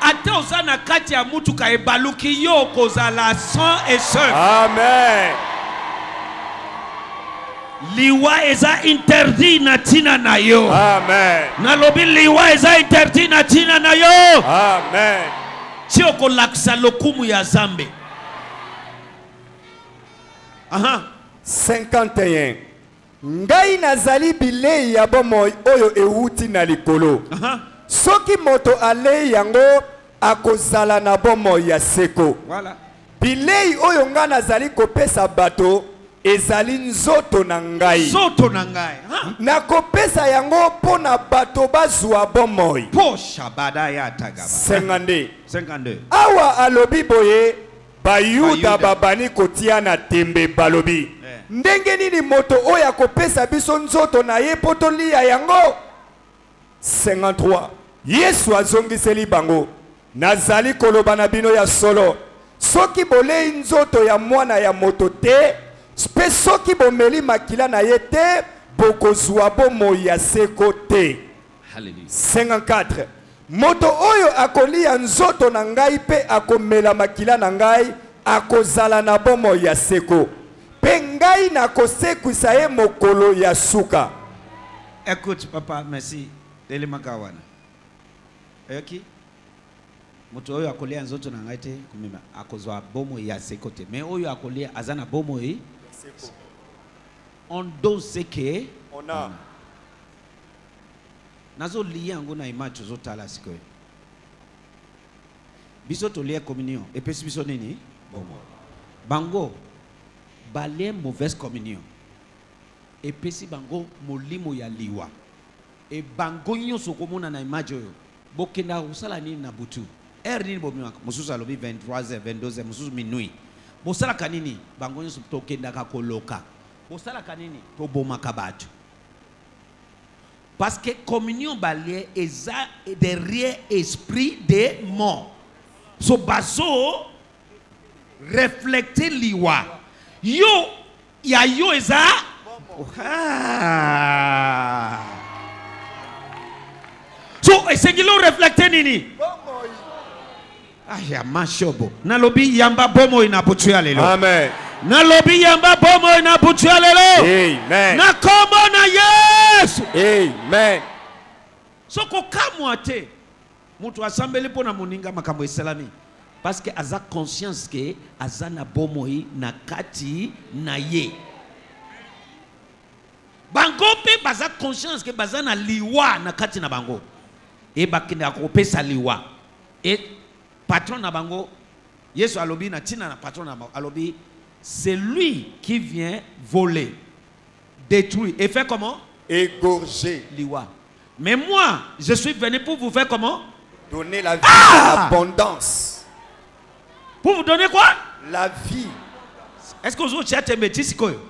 Ata osana kati ya mutu ka ebaluki yo kozala sang et seul. Amen. Liwa eza interdit na tina na yo. Amen. Na lobi liwa eza interdit na tina na yo. Amen. Si okolakisa lokumu ya zambe. Aha. 51. Ngai nazali bilei ya bomoi oyo euti na likolo. Aha. Soki moto alei yango akozala na bomoi ya seko. Voilà. Bilei oyo nga nazali kopesa bato ezali nzoto na ngai. Zoto na ngai. Nakopesa yango pona bato bazwa bomoi. Po shabada ya tagaba. 52. 52. Awa alobi boye bayuda Bayuda. babani kotia na tembe balobi. Ndenge nini moto oyo akopesa biso nzoto na ye po tolia yango. 53. Yesu azongiseli bango. Nazali koloba na bino ya solo. Soki bolei nzoto ya mwana ya moto te, spe soki bomeli makila na ye te, bokozwa bomoi ya seko te. Hallelujah. 54. Moto oyo akolia nzoto na ngai pe akomela makila na ngai akozala na bomo ya seko. Pe ngai na kosekwisa ye mokolo ya suka. Écoute, papa, merci. Elema kawana. Oyoki? Moto oyo akolia nzoto na ngai te kumema akozwa bomo ya seko te. Mais oyo akolia azana bomo ya seko. On doit ce que on a. Nazo lié yango na image zotala sikoyo. Biso to lié communion et puis biso nini? Bomo. Bango balé mauvaise communion. Et puis si bango molimo ya liwa. Et bango nyonso komona na image oyo. Bokenda usala nini na butu. Nini bomi mususu alobi 23h 22h mususu minuit. Bosala kanini bango nyonso tokenda ka koloka. Bosala kanini to bomaka batu. Parce que communion balé est derrière esprit de mort. So bazo reflecter liwa. Yo ya yo eza. So esengilo reflecter nini? Aya mashobo. Nalobi yamba bomo inapotua lelo. Amen. Nalobi yamba bomo inapotua lelo. Amen. Na komo na Yesu. Amen. So ko kamwa te. Mutu asambeli pona moninga makambo esalami. Parce que aza conscience que aza na bomo na kati na ye. Bango pe baza conscience que baza na liwa na kati na bango. E bakenda ko pesa liwa. Et patron na bango Yesu alobi na tina na patron na alobi c'est lui qui vient voler, détruire et faire comment? Égorger. Liwa. Mais moi, je suis venu pour vous faire comment? Donner la vie en abondance. Pour vous donner quoi? La vie. Est-ce que vous avez métis koyo?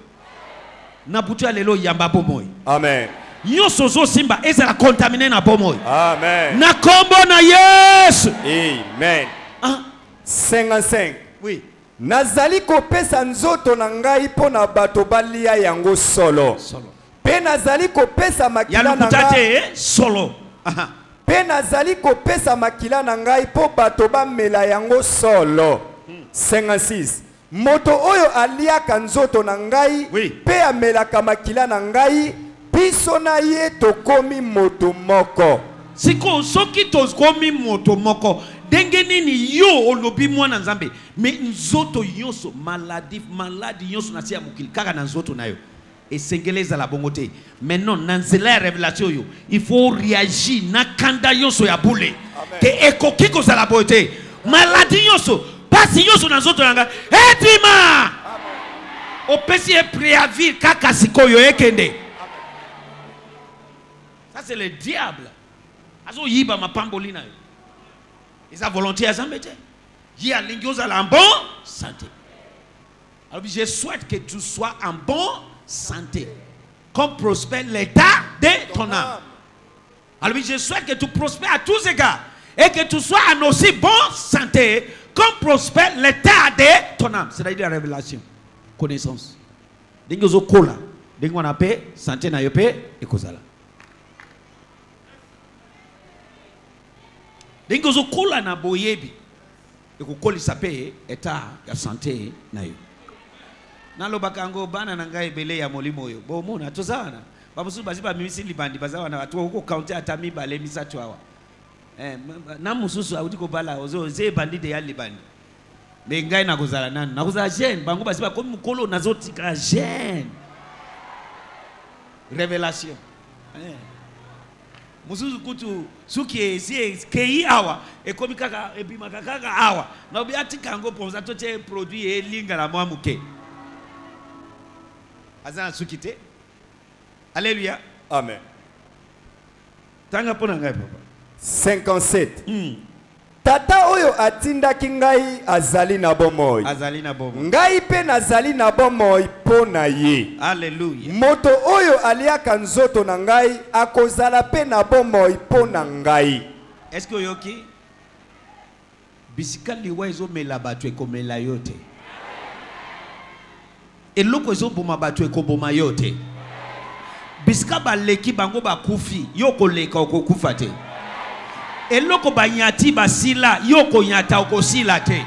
Na butu alelo yamba bomoy. Amen. Yo sozo simba ezala contaminé na bomoy. Amen. Na kombo na Yesu. Amen. Ah. 55. Oui. Nazali kopesa nzoto na ngai po na bato balia yango solo. Solo. Pe nazali kopesa makila na ngai solo. Aha. Pe nazali kopesa makila na ngai po bato bamela yango solo. 56. Moto oyo aliaka nzoto na ngai pe amelaka makila na ngai biso na ye tokomi moto moko. Siko soki tokomi moto moko. Denge nini yo olobi mwana nzambe me nzoto yoso maladi yoso na tia mukili kaka na nzoto na yo esengeleza la bongote. Maintenant dans la révélation yo il faut réagir na kanda yoso ya boule ke ekoki ko la beauté maladi yoso pasi yoso na nzoto nanga etima opesi e préavis kaka sikoyo ekende. Ça c'est le diable azo yiba mapamboli na yo. Ils ont volonté à s'embêter. Il y a l'ingénieur en bonne santé. Alors je souhaite que tu sois en bonne santé. Comme prospère l'état de ton âme. Alors je souhaite que tu prospères à tous égards. Et que tu sois en aussi bonne santé. Comme prospère l'état de ton âme. C'est-à-dire la révélation. Connaissance. Dès que vous avez dès qu'on a paix, santé na yope et kozala. Dès que vous avez na boyebi. Et que vous avez état de santé na yo. Nalo bakango bana nangai bele ya molimo yo. Bo muna tozana. Babusu baziba mimisi libandi bazawa na watu huko counter atami bale misatu hawa. Na mususu awuti ko bala ozo ze bandi de ya libandi. Me ngai na kozala nani? Na kozala jeune bango baziba komi mukolo nazotika jeune. Révélation. Mususu kutu suki esi kei awa ekomi kaka ebima kaka awa. Na obi atika ngo ponza toche produit e linga la mwa muke. Azana sukite. Alléluia. Amen. Tanga pona ngai papa. 57. Tata oyo atindaki ngai azali na bomoi. Azali na bomoi. Ngai pe nazali na bomoi pona ye. Alléluia. Moto oyo aliaka nzoto na ngai akozala pe na bomoi pona ngai. Est-ce que yoki bisika liwa ezo mela batu ekomela yote. Eloko ezo boma batu ekoboma yote. Bisika baleki bango bakufi yoko leka okokufa te. eloko banyati basila yoko nyata okosila te.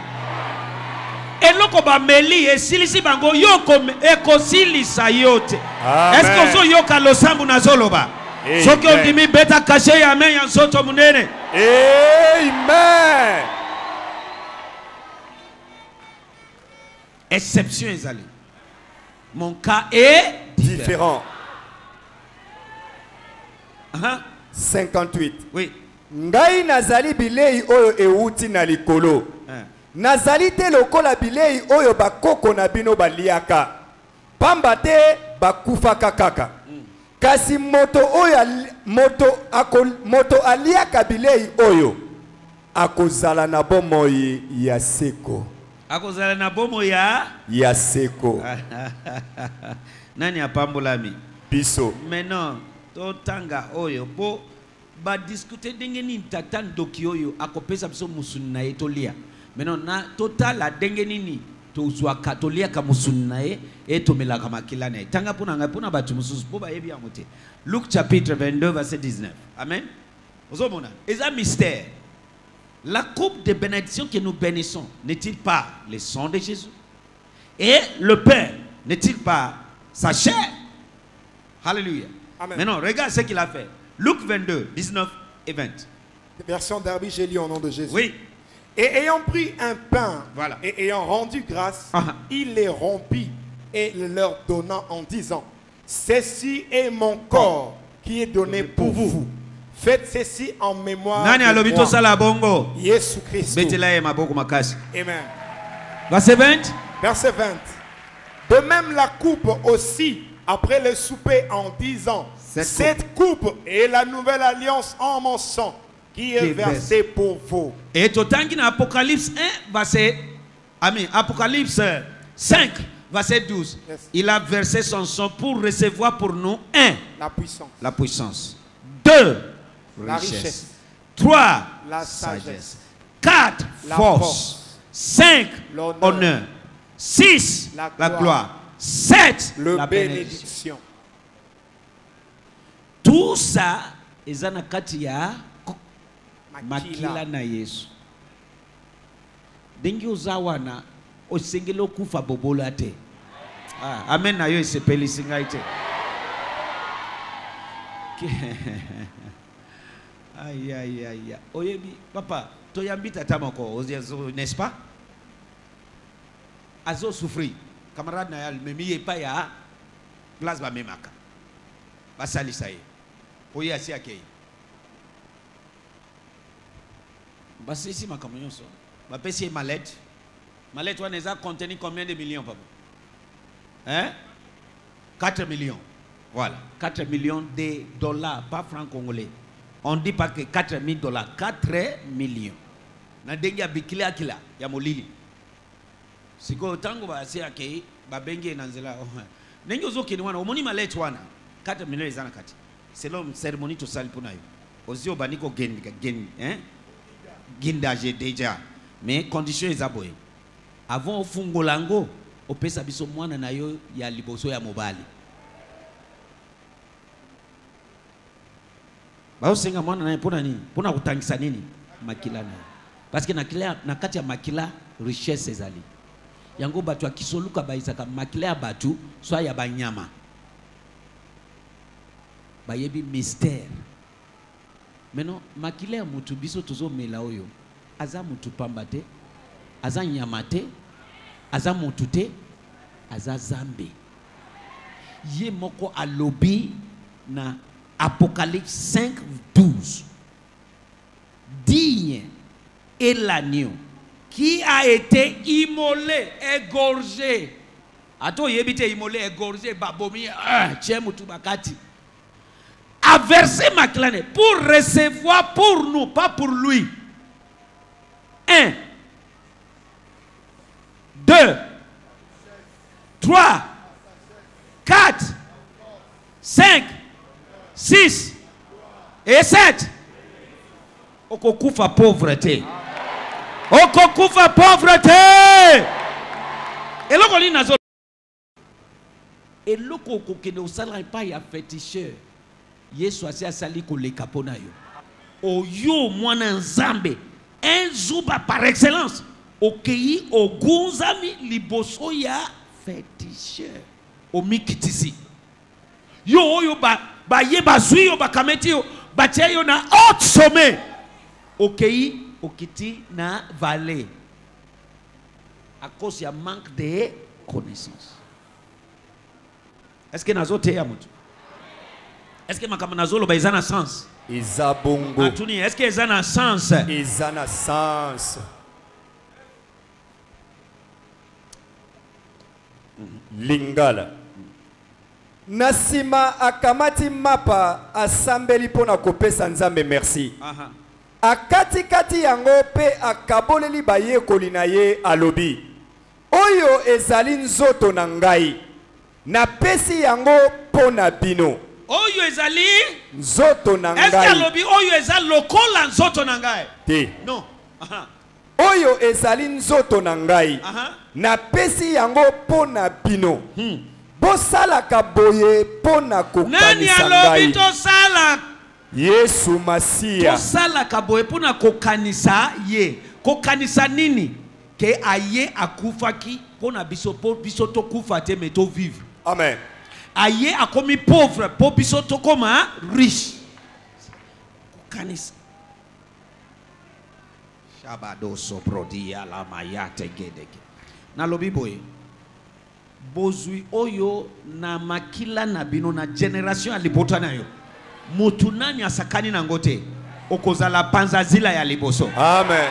Eloko ba meli esilisi bango yoko ekosilisa yote. Est-ce que zo yoka losambu na zoloba? Soki ondimi beta caché ya men ya nzoto munene. Amen. Exception ezali. Mon cas est différent. 58. Oui. Ngai nazali bilei oyo euti na likolo. Nazali te lokola bilei oyo bakoko na bino baliaka. Pamba te bakufaka kaka. Kasi moto oyo moto aliaka bilei oyo akozala na bomoi ya seko. Akozala na bomo ya seko. Nani apambolami? Biso. Maintenant, to tanga oyo po ba discuter denge ni tatan doki oyo akopesa biso musuni na etolia. Maintenant na total la denge nini to zwa katolia ka musuni na etomela ka makila na tanga puna batu mususu po ba yebi amote. Luc chapitre 22 verset 19. Amen. Ozomona, eza mystère. La coupe de bénédiction que nous bénissons n'est-il pas le sang de Jésus? Et le pain n'est-il pas sa chair? Alléluia. Amen. Maintenant, regarde ce qu'il a fait. Luc 22, 19 et 20. Version Darby, j'ai lu au nom de Jésus. Oui. Et ayant pris un pain, voilà, et ayant rendu grâce, il les rompit et le leur donna en disant, ceci est mon corps qui est donné pour vous. Faites ceci en mémoire de moi. Jésus Christ. Amen. Verset 20. Verset 20. De même la coupe aussi, après le souper, en disant, cette coupe est la nouvelle alliance en mon sang qui est versée pour vous. Et tout temps qu'il y a Apocalypse 1, verset, Apocalypse 5, verset 12, il a versé son sang pour recevoir pour nous, 1, la puissance, 2, la richesse, 3, la sagesse, 4, la force, 5, honneur, 6, la gloire, 7, la bénédiction. Tout ça est en akatia makila na Yesu. Dengi uzawana osengelo kufa bobola te. Amen na yo isepeli singaite. Aïe aïe aïe. Oyebi papa toyambita tamako n'est-ce pas? Azo souffri. Camarade na yal memi pa ya place ba memaka. Basali saye. Oye asi akei. Basi ici ma camion so. Ma pesi mallette. Mallette on a contenu combien de millions papa? Hein? 4 millions. Voilà, 4 millions de dollars, pas francs congolais. On dit pas que 4 000 dollars, 4 millions. Na dengi abikile akila ya molili. Siko tango ba asi akei ba bengi na nzela. Nengi ozoki ni wana omoni mallette wana 4 millions ezana kati. Selon cérémonie to sali pona yo. Ozio baniko gen hein? Gindaje déjà. Mais condition ezaboye. Avant ofungolango opesa biso mwana na yo ya liboso ya mobali. Baosenga mwana na pona nini? Pona kutangisa nini? Makila na. Parce que na kati ya makila richesse ezali. Yango batu akisoluka baisaka makila ya batu soit ya banyama. Bayebi mystère. Maintenant makila ya mutu biso tozo mela oyo. Aza mutu pambate, aza nyamate, aza mutu te, aza zambe. Ye moko alobi na Apocalypse 5, 12. Digne est l'agneau qui a été immolé, égorgé. Ato yebite immolé, égorgé, babomi, tchemutu bakati. A versé ma clane pour recevoir pour nous, pas pour lui. 1, 2, 3, 4, 5, 6 et 7. Okokufa pauvreté. Okokufa pauvreté. Et là, on a et là, on a pas ya féticheur. Yesu asi asali ko le kapona yo. oyo mwana nzambe enzuba par excellence okei ogunzami liboso ya féticheur omikitisi yo oyo ba ye bazui yo bakameti yo batia yo na haut sommet okei okiti na vallée à cause du manque de connaissances. Est-ce que nazo teya mutu? Est-ce que makama nazo lo ba izana sens? Izabongo. Atuni, est-ce que izana sens? Izana sens. Lingala. Nasima akamati mapa asambeli pona kopesa nzambe merci. Akati kati yango pe akaboleli baye kolina ye alobi. Oyo ezali nzoto na ngai. Na pesi yango pona bino. Oyo ezali nzoto na ngai. Est-ce que alobi oyo ezali lokola nzoto na ngai? Te. Non. Oyo ezali nzoto na ngai. Na pesi yango pona bino. Bosalaka boye pona kokanisa ngai. Nani alobi to sala? Yesu Masia. Tosalaka boye pona kokanisa ye. Kokanisa nini? Ke aye akufaki pona biso to kufa te meto vivre. Amen. Aye akomi pauvre po biso to koma riche. Kokanisa. Shabado soprodia la mayate gedeke. Na lobi boye. Bozui oyo na makila na bino na generation alibota na yo. Mutu nani asakani na ngote. Okozala panza zila ya liboso. Amen.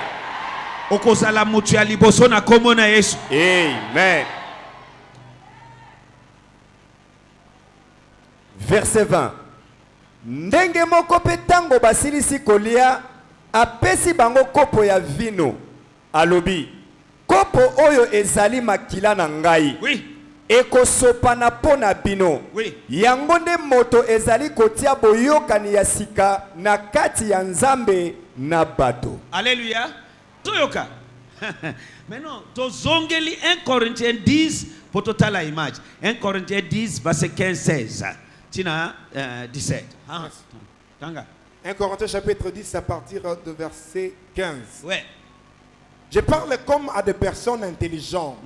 Okozala mutu ya liboso na komo na Yesu. Amen. Verset 20. Ndenge moko pe tango basilisi kolia apesi bango kopo ya vino. Alobi. Kopo oyo ezali makila na ngai. Oui. Ekosopa na pona bino. Oui. Yango nde moto ezali kotia boyokani ya sika na kati ya nzambe na bato. Alléluia. Toyoka. Maintenant, tozongeli 1 Corinthiens 10 pour total la image. 1 Corinthiens 10 verset 15-16. Tina 17. Tanga. 1 Corinthiens chapitre 10 à partir de verset 15. Ouais. Je parle comme à des personnes intelligentes.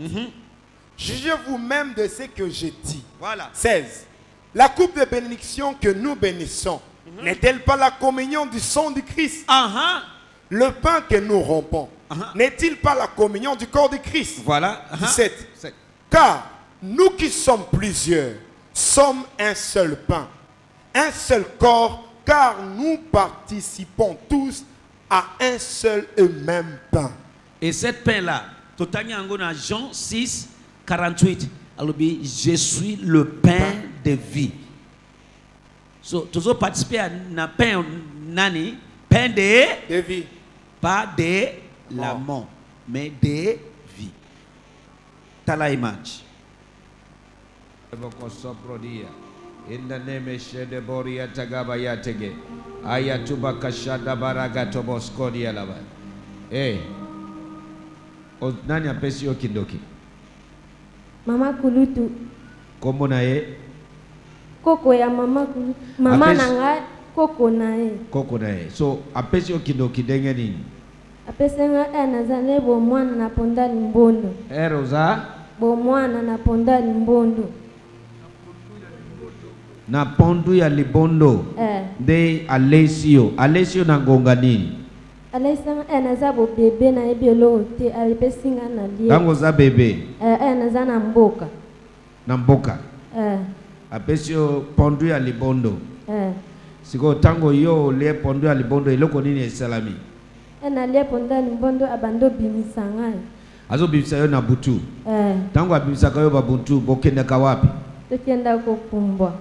Jugez vous-même de ce que je dis. Voilà. 16. La coupe de bénédiction que nous bénissons n'est-elle pas la communion du sang du Christ? Le pain que nous rompons n'est-il pas la communion du corps de Christ? Voilà. 17. Car nous qui sommes plusieurs sommes un seul pain, un seul corps, car nous participons tous à un seul et même pain. Et cette pain-là, Jean 6, 48, alors je suis le pain de vie. So, toujours participer à un pain, nani, pain de vie. Pas de la mort, mais de vie. T'as la image. In the name of Shede Boria Tagaba Yatege, Ayatuba Kashada Baraga Tobos Kodia Lava. Eh, nani apesi yo kindoki? Mama Kulutu. Kombo na ye? Koko ya mama Kulutu. Mama nanga koko na ye. Koko na ye. So apesi yo kindoki denge nini? Apesi nga nazale bo mwana na ponda limbondo. Roza? Bo mwana na ponda limbondo. Na pondu ya libondo. De Alessio. Alessio na ngonga nini? Alessio naza bo bebe na ebelo te alipesi nga na lie. Tango za bebe? Naza na mboka. Na mboka? Apesio pondu ya libondo. Siko tango yo le pondu ya libondo eloko nini esalami? Na lie pondu ya libondo abando bimisa ngai. Azo bimisa yo na butu? Tango abimisa kayo ba butu bokenda ka wapi? Tokenda kopumbwa.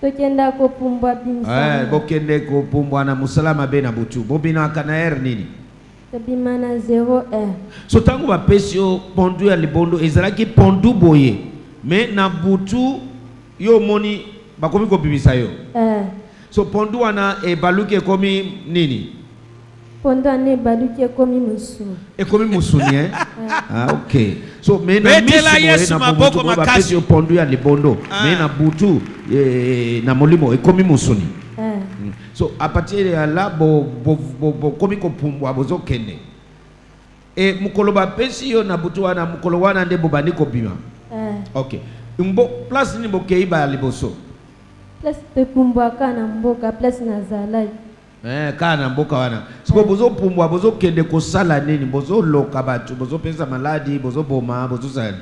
Tokenda kopumbwa bimisa. Bokende kopumbwa na musalama be na butu. Bobina kana nini? Tobima na 0 So tango ba pesio pondu ya libondo ezalaki pondu boye. Me na butu yo moni bakomi ko bimisa yo. So pondu wana ebaluki komi nini? Pondu ane baluki komi musuni. Komi musuni okay. So mena misu na butu ba pesio pondu ya libondo. Me na butu na molimo komi musuni. So à partir de là comme ko pumbwa bozo kende e mukolo ba pesi yo na butu wana mukolo wana nde bobani ko bima. Okay, mbo place ni bo keiba liboso place te pumbwa kana mboka place na zalai kana mboka wana siko bozo pumbwa bozo kende ko sala nini bozo loka batu bozo pesa maladi bozo boma bozo zali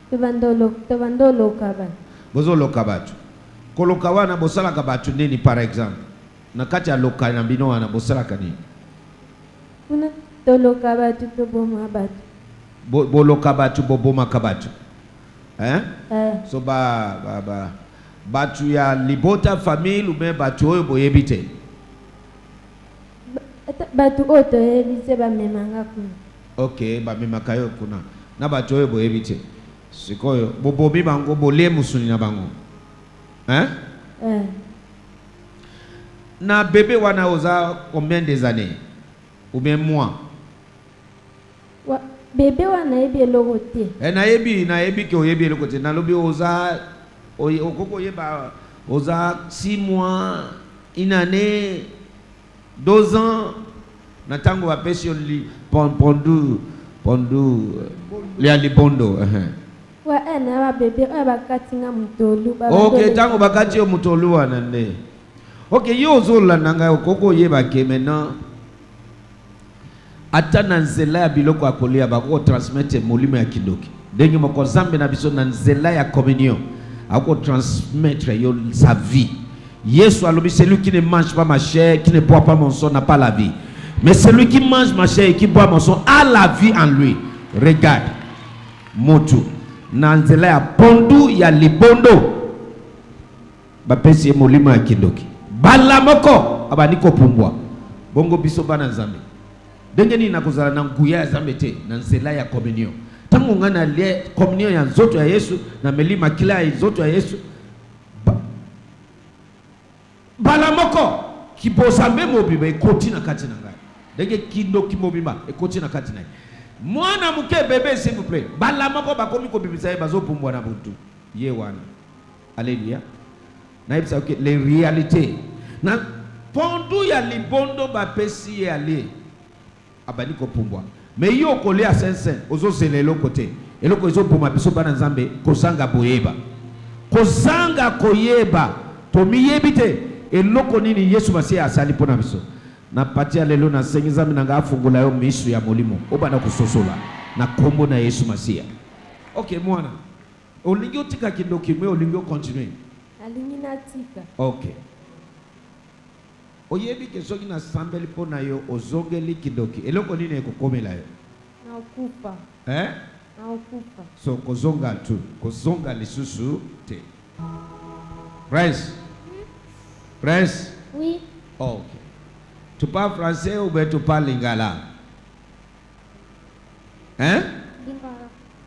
tevandolo kaba bozo loka batu koloka wana bosala ka batu nini par exemple na kati ya loka na bino wana bosala ka nini kuna toloka batu to boma batu boloka batu boboma ka batu so batu ya libota famille ou bien batu oyo boyebite batu oto yebite ba memanga kuna. Okay, ba memaka yo kuna na batu oyo boyebite sikoyo bobomi bango bole musuni na bango na bébé wana oza combien des années ou bien mois bébé wana yebi eloko te na yebi ke oyebi eloko te na lobi oza okoko yeba oza 6 mois, 1 année, 2 ans na tango ba pesi pondu le alibondo wa na ba bébé ba katinga mutolu ba okay tango bakati yo mutolu wana nde okay yo zola nanga okoko yeba ke maintenant ata na nzela ya biloko akolia bako transmettre molimo ya kindoki ndenge moko zambe na biso na nzela ya communion ako transmettre yo sa vie. Yesu alobi celui qui ne mange pas ma chair, qui ne boit pas mon sang n'a pas la vie, mais celui qui mange ma chair et qui boit mon sang a la vie en lui. Regarde motu na nzela ya pondu ya libondo bapesi molimo ya kindoki bala moko abaniko pumbwa bongo biso bana nzambe ndenge nini nakozala na nguya ya nzambe te na nzela ya communion tango ngana le communion ya nzoto ya Yesu na melima kila ya nzoto ya Yesu bala moko kibosambe mobiba ekoti na kati na ngai ndenge kindoki mobiba ekoti na kati na ye mwana muke bébé s'il vous plaît bala moko bakomi ko bibisa ye bazo pumbwa na butu ye wana. Alléluia. Na ibisa okay les réalités na pondu ya libondo bapesi ye ale abani ko pumbwa mais yo kolia sensen ozo zelelo côté eloko ezo boma biso bana nzambe kozanga boyeba kozanga koyeba to miyebite eloko nini Yesu Masiya asali pona biso na patia lelo na sengiza minanga afungula yo misu ya molimo obana kusosola na kombo na Yesu Masiya. Okay mwana olingi otika kindoki mwe olingi continuer alingi natika. Okay oyebi ke soki na sambeli pona yo ozongeli kindoki eloko nini ekokomela yo na okupa na okupa so kozonga tu kozonga lisusu te. Prince Prince oui. Okay, tu parles français ou bien tu parles lingala? Lingala.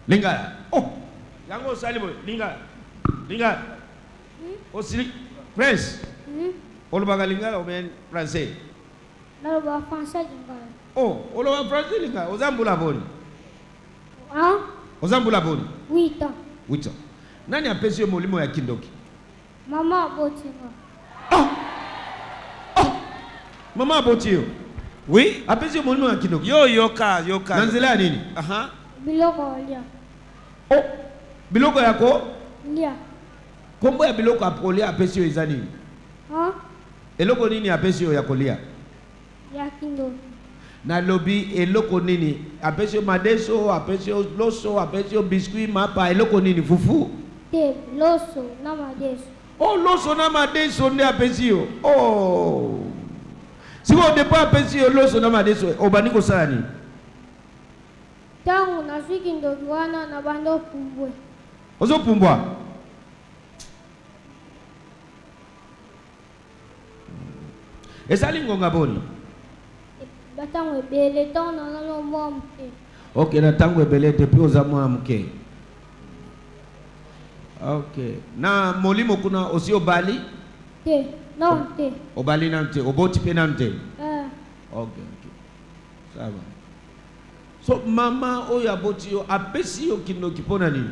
Lingala. Oh, yango salibo lingala. Lingala. Aussi Prince. Oloba lingala ou bien français? Oloba français lingala. Oh, oloba français lingala. Ozambula boni. Ozambula boni. 8 ans. 8 ans. Nani apesi molimo ya kindoki? Mama botinga. Mama Botio. Oui. Apesi molimo ya kindoki. Yoka. Nanzela nini? Biloko lia. Oh, biloko yako? Lia. Kombo ya biloko apolia apesi eza nini? Eloko nini apesi ya kolia? Ya kindoki. Na lobi eloko nini? Apesi madeso, apesi loso, apesi biscuit, mapa, eloko nini? Fufu? Te, loso na madeso. Oh, loso na madeso nde apesi yo. Oh. Si on ne pas apesi yo loso na madeso, obani ko sala nini? Tangu na fiki ndoki wana na bando pumbwe. Ozo pumbwa? Esali ngonga boni? Batangu ebele tangu na nalo mwa mke. Okay, na tangu ebele depuis oza mwa mke. Okay. Na molimo kuna osi obali? Te, non te. Obali nante, oboti pe nante? Okay. Sawa. So mama oyo aboti yo apesi yo kindoki pona nini?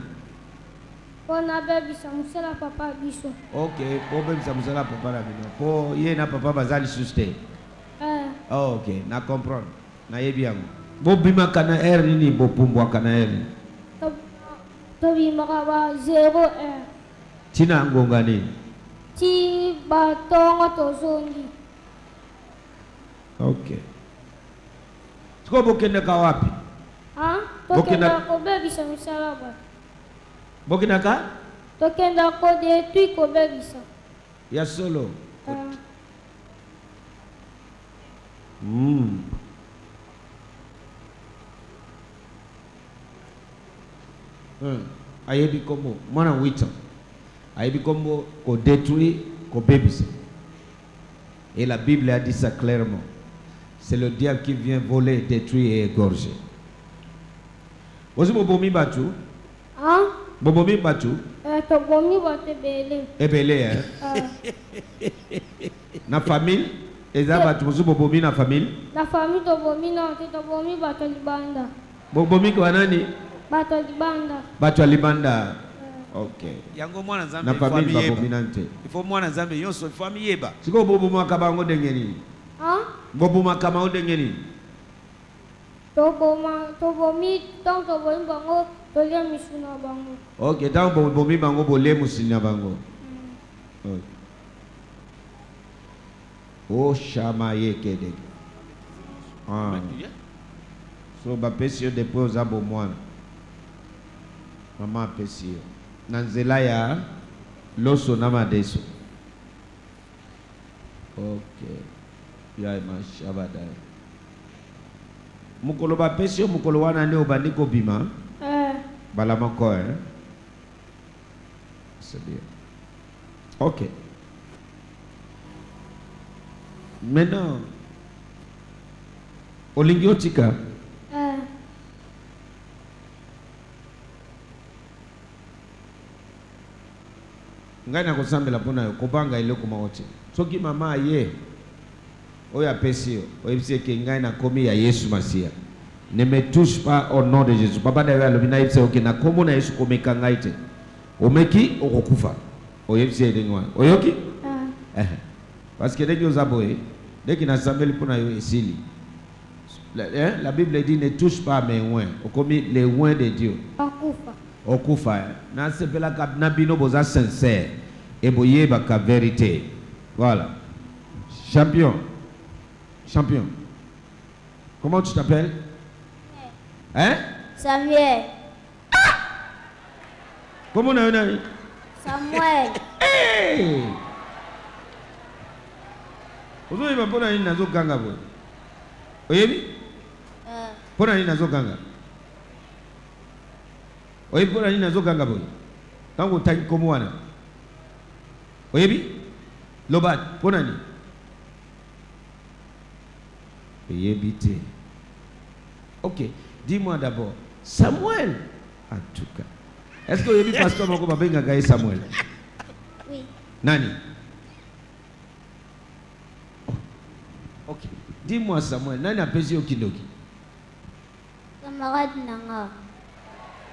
On a bébé ça musala papa biso. Ok, pour bébé ça musala papa la bino. Pour yé na papa bazali susté. Oh, ok, na comprendre. Na yebi yango. Bo bima kana R nini bo pumbwa kana R. To bima ba 0 Tina ngonga nini? Ti batongo tozongi. Ok. Siko bokende ka wapi? Tokenda ko bébé ça musala ba. Bokenda ka? Tokenda ko de tui ko bébé ça. Ya solo. Ayebi kombo mwana wito. Ayebi kombo ko détruit ko bébé. Et la Bible a dit ça clairement. C'est le diable qui vient voler, détruire et égorger. Vous bobomi batu? Bobomi batu? To bomi batu belé. Ebelé hein? Na famille? Eza batu vous bobomi na famille? Na famille to bomi na to bomi batu libanda. Bobomi kwa nani? Batu libanda. Batu libanda. Ok. Yango mwana Nzambe na famille babomi nante. Il faut mwana Nzambe yonso famille yeba. Siko bobomi akabango dengeni. Bobomi akabango dengeni. To bomi bango to le misuna bango. Ok, tant bobomi bango bolé musina bango. Ok. Oh chamaye kede. So ba pesio depuis aux abo mwana. Maman pesio. Nanzela ya loso na madeso. Ok. Ya mashabada. Mukolo ba pesio mukolo wana ne obandiko bima. Balamako hein. C'est bien. Ok. Maintenant, Olingiotika. Ngai na kosambela pona yo kobanga ile ko maoche. Soki mama ye oya pesio, oyebisi ke ngai na komi ya Yesu Masia. Ne me touche pas au nom de Jésus. Papa na yo lobina yebisi oke na komo na Yesu komeka ngai te. Omeki okokufa. Oyebisi edengwa. Oyoki? Parce que dès que vous aboyez, dès qu'il n'a jamais pour ici, la Bible dit ne touche pas mes oins, comme les oins de Dieu. Okufa. Na sepela kabna bino boza sincère et boye baka vérité. Voilà. Champion. Champion. Comment tu t'appelles? Hein? Samuel. Comment on a eu? Samuel. Hey! Vous avez pas pona ni nazo ganga boy. Oyebi? Pona ni nazo ganga. Oyebi pona ni nazo ganga boy. Tango tangi komo wana. Oyebi? Lobat pona ni. Oyebi te. Ok, dis-moi d'abord, Samuel en tout cas. Est-ce que oyebi pasteur moko babenga gaye Samuel? Oui. Nani? Ok. Dis-moi Samuel, nani apesi okindoki? Camarade nanga.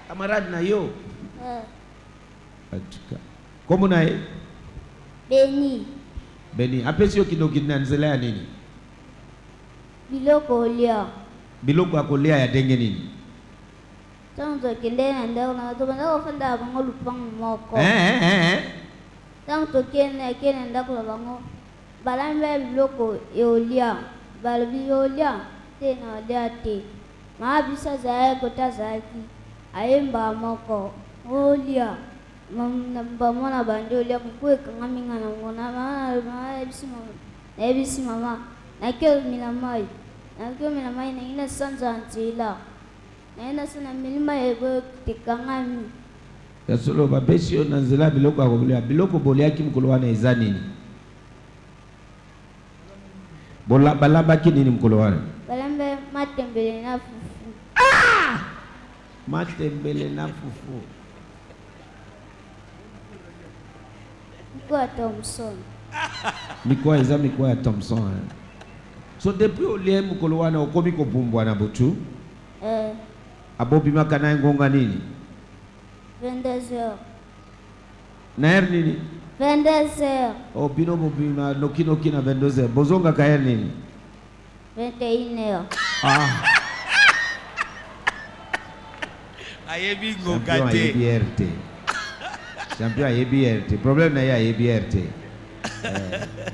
Camarade na yo? En tout cas. Comment nae? Beni. Beni, apesi okindoki na nzela ya nini? Biloko olia. Biloko akolia ya denge nini? Tanto kende na ndao na to banda ofanda bango lupang moko. Tanto kene ndako la bango. Balambe biloko eolia. Balbi olia tena date. Maabisa zae kota zaki. Ayemba moko. Olia. Mamba mona bandi olia kukwe kangaminga na ngona na ebisi mama. Nakyo milamai. Nakyo milamai na ina sanza antila. Na ina sana milima ebo tikangami. Ya solo babesi yo nanzela biloko akolia. Biloko bolia kimukolo wana eza nini? Balamba ki nini mkolo wana? Balamba matembele na fufu. Matembele na fufu. Mikoa ya Thompson. Mikoa eza mikoa ya Thompson. So depuis olie mkolo wana okomi ko bumbwa na butu? Abobi makana ngonga nini? 22h. Naer nini? 22h. Oh, bino bobima noki noki na 22h. Bozonga kaer nini? 21h. Ah. Ayebi Champion ngokate. ABRT. Champion ABRT. Problème na ya ABRT.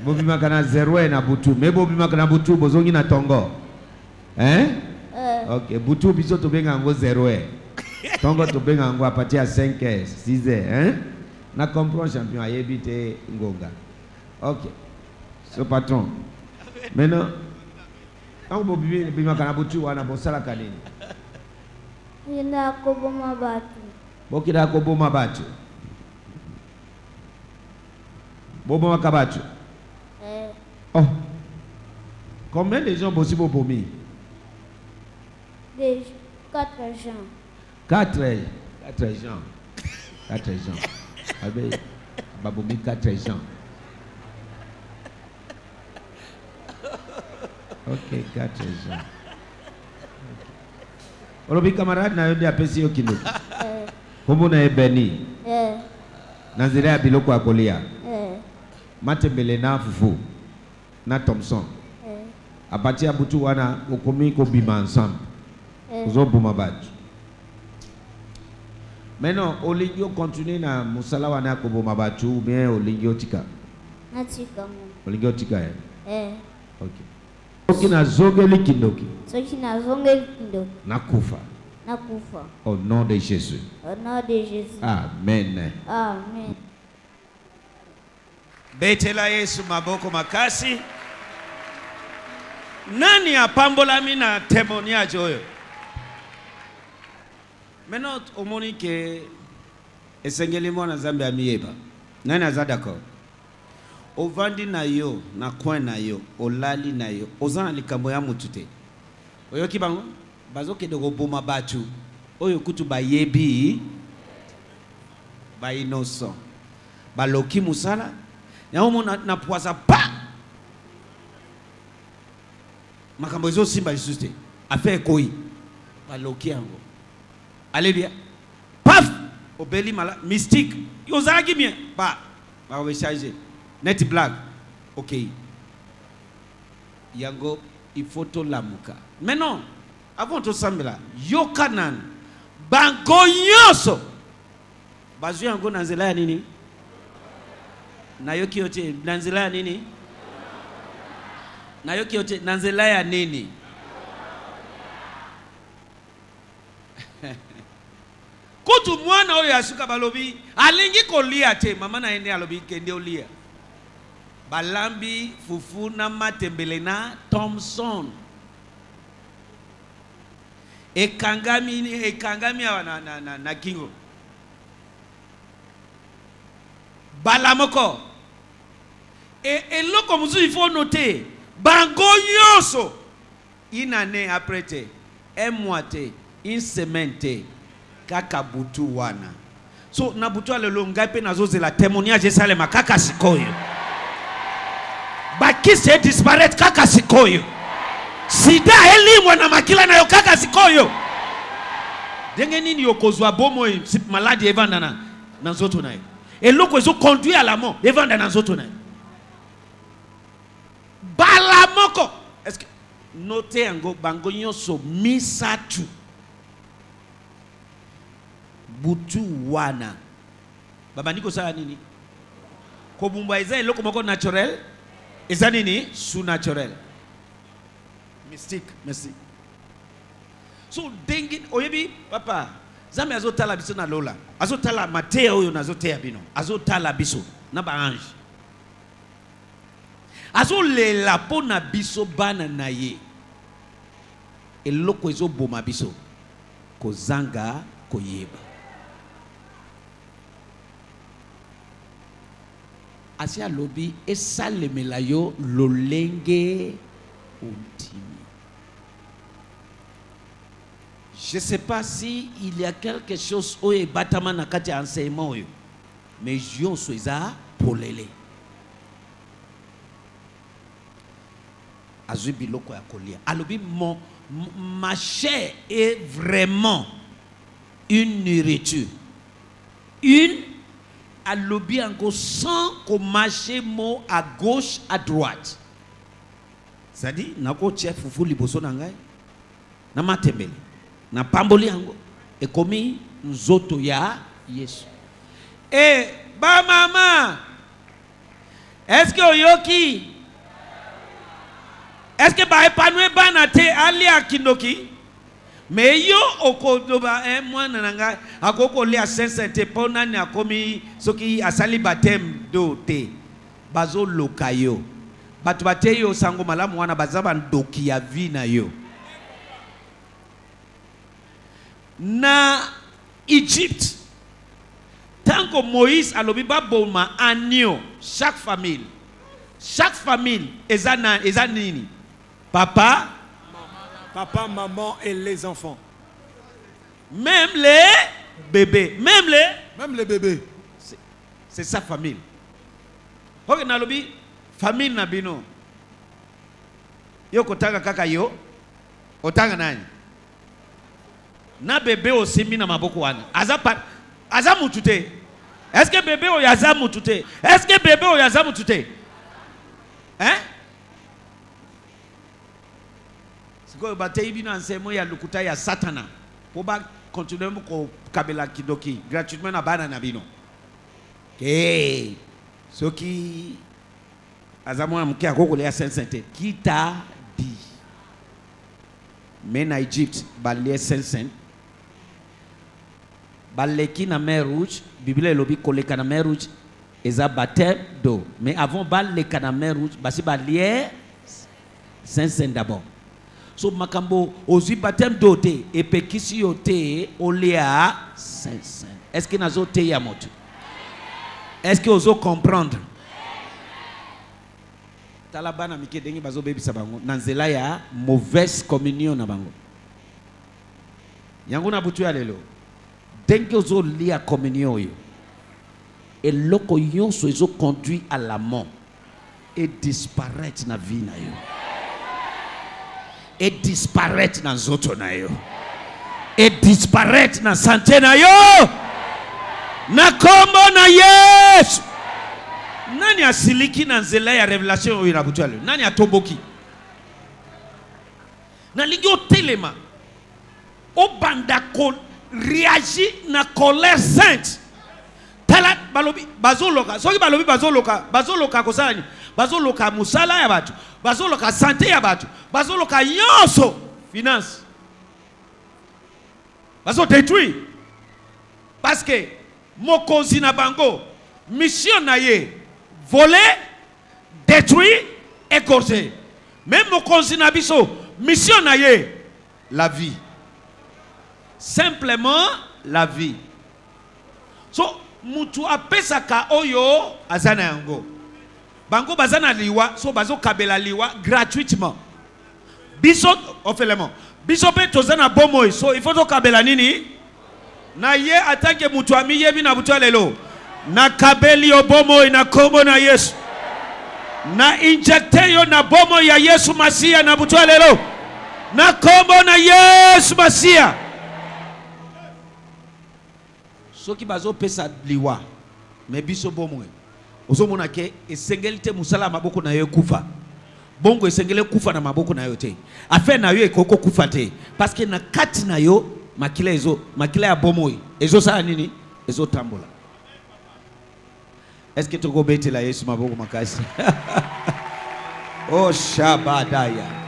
Bobima kana 0 na butu. Me bobima kana butu bozongi na tongo. Ok, butu biso to benga ngo 0. Tongo to benga ngo à partir à 5h, 6h, Na comprend champion ABRT ngonga. Ok. So patron. Maintenant quand bobima kana butu wana bosala kanini? Ina koboma batu. Bokida koboma batu. Boboma kabatu. Oh. Combien de gens possible bomi? Des 4 gens. 4 gens. 4 gens. Avec babomi 4 gens. Ok, 4 gens. Olobi camarade na yodi apesi yo kilo. Kombo na ebeni. Nazira biloko akolia. Matembele na fufu. Na Thompson. A partir ya butu wana okomi ko bima ensemble. Ozo buma batu. Maintenant, olingi continue na musala wana ko buma batu ou bien olingi otika? Natika mo. Olingi otika OK. Soki na zongeli kindoki. Soki na zongeli kindoki. Nakufa. Nakufa. Au nom de Jésus. Au nom de Jésus. Amen. Amen. Betela Yesu maboko makasi. Nani apambolami na témoignage oyo? Maintenant omoni ke esengeli mwana Nzambe amiyeba. Nani aza d'accord? Ovandi na yo, na coin na yo, olali na yo, ozana likambo ya mutu te. Oyoki bango? Bazokende koboma batu. Oyo kutu bayebi ba innocent. Baloki musala. Yango na poisa pa. Makambo ezo simba lisusu te. Affaire koi. Baloki yango. Alléluia. Paf! Obeli mala mystique. Yozaki bien. Ba va changer. Net blague. OK. Yango il faut to lamuka. Mais non. Avant to sambela, yokanan bango nyoso. Bazu yango na nzela ya nini? Na yoki yote na nzela ya nini? Na yoki yote na nzela ya nini? Kutu mwana oyo asuka balobi alingi kolia te mama na ene alobi kende olia. Balambi fufu na matembele na Thompson. Ekangami na kingo. Balamoko. Et loko musu il faut noter. Bango nyoso. Une année après te. Un mois te. Une semaine te. Kaka butu wana. So na butu alelo ngai na zoze la témoignage esalema kaka sikoyo. Baki se disparaître kaka sikoyo. Sida elimwa na makila na yo kaka sikoyo. Denge nini yokozwa bomo maladi evanda na nzoto na yo. Eloko ezo conduit à la mort evanda na nzoto na yo. Balamoko. Est-ce que notez yango bango nyoso misatu. Butu wana. Baba ndiko sala nini? Kobumba eza eloko moko naturel. Eza nini? Sous naturel. Mystique, merci. So dengi oyebi papa Nzambe azotala biso na lola. Azotala mateya oyo nazoteya bino. Azotala biso na ba ange. Azolela po na biso bana na ye. Eloko ezoboma biso kozanga koyeba. Asia lobi esalemela yo lolenge ultime. Je ne sais pas si il y a quelque chose où est batama na kati enseignement mais je suis à polele. Azubi loko ya kolia. Alobi ma chair est vraiment une nourriture. Une à lobby encore sans qu'on marche mot à gauche, à droite. C'est-à-dire, n'a pas chef fufu liboso nangai, n'a pas tembele, n'a pas mboli ango, et comme nzoto ya Yesu. Eh, ba maman, est-ce que oyoki? Est-ce que ba épanoué banate ali à kindoki? Mais yo okodoba moi nananga akoko le a Saint-Saint pona ni akomi soki asali baptême do te bazo lokayo batu bateyo sango malamu wana bazaba ndoki ya vi na yo na Egypte tant que Moïse alobi baboma agneau chaque famille eza nini papa, maman et les enfants. Même les bébés. Même les bébés. C'est sa famille. Ok, nalobi famille nabino. Yo kotanga kaka yo. Otanga nani? Na bébé osimi na maboko wana. Aza mutute. Est-ce que bébé o yaza mutute? Est-ce que bébé o yaza mutute? Hein? Ko batei bino ensemo ya lukuta ya satana po ba continuer ko kabela kidoki gratuitement na bana na bino ke soki azamwa mke akoko le ya Saint-Saint qui t'a dit mais na Egypte balé Saint-Saint baleki na mer rouge Bible elobi koleka na mer rouge eza baptême d'eau mais avant baleka na mer rouge basi balé Saint-Saint d'abord. So makambo ozi baptême doté et pekisi yote oléa Saint-Saint. Est-ce que nazo te ya moto? Est-ce que ozo comprendre? Talabana mike dengi bazo bebi sabango nanzela ya mauvaise communion na bango. Yango na butu ya lelo. Dengi ozo lia communion yo. Et loko yonso ozo conduit à la mort et disparaître na vie na yo. Et disparaître dans zoto na yo. Et disparaître dans santé na yo. Na kombo na Yesu. Nani asiliki na nzela ya révélation oyo na butu ale? Nani atomboki? Na lingi o telema. O banda ko réagit na colère sainte. Tala balobi bazoloka. Soki balobi bazoloka kosani. Bazoloka musala ya batu. Bazoloka santé ya batu. Bazoloka yonso finance. Bazo détruit. Parce que mokonzi na bango mission na ye voler, détruire, égorger. Même mokonzi na biso mission na ye la vie. Simplement la vie. So mutu apesaka oyo azana yango. Bango bazana liwa, so bazo kabela liwa gratuitement. Biso, offelement. Biso pe tozana bomoy, so il faut to kabela nini? Na ye atanke mutu amiye bi na butu lelo. Na kabeli yo bomoy na kombo na Yesu. Na injecte yo na bomoy ya Yesu Masia na butu lelo. Na kombo na Yesu Masia. Soki bazo pesa liwa, me biso bomoy. Ozomona ke esengelite musala maboko na yo kufa. Bongo esengele kufa na maboko na yo te. Afe na yo ekoko kufa te. Parce que na kati na yo makila ya bomoy. Ezo sala nini? Ezo tambola. Est-ce que tu go bete la Yesu maboko makasi? Oh shabadaya.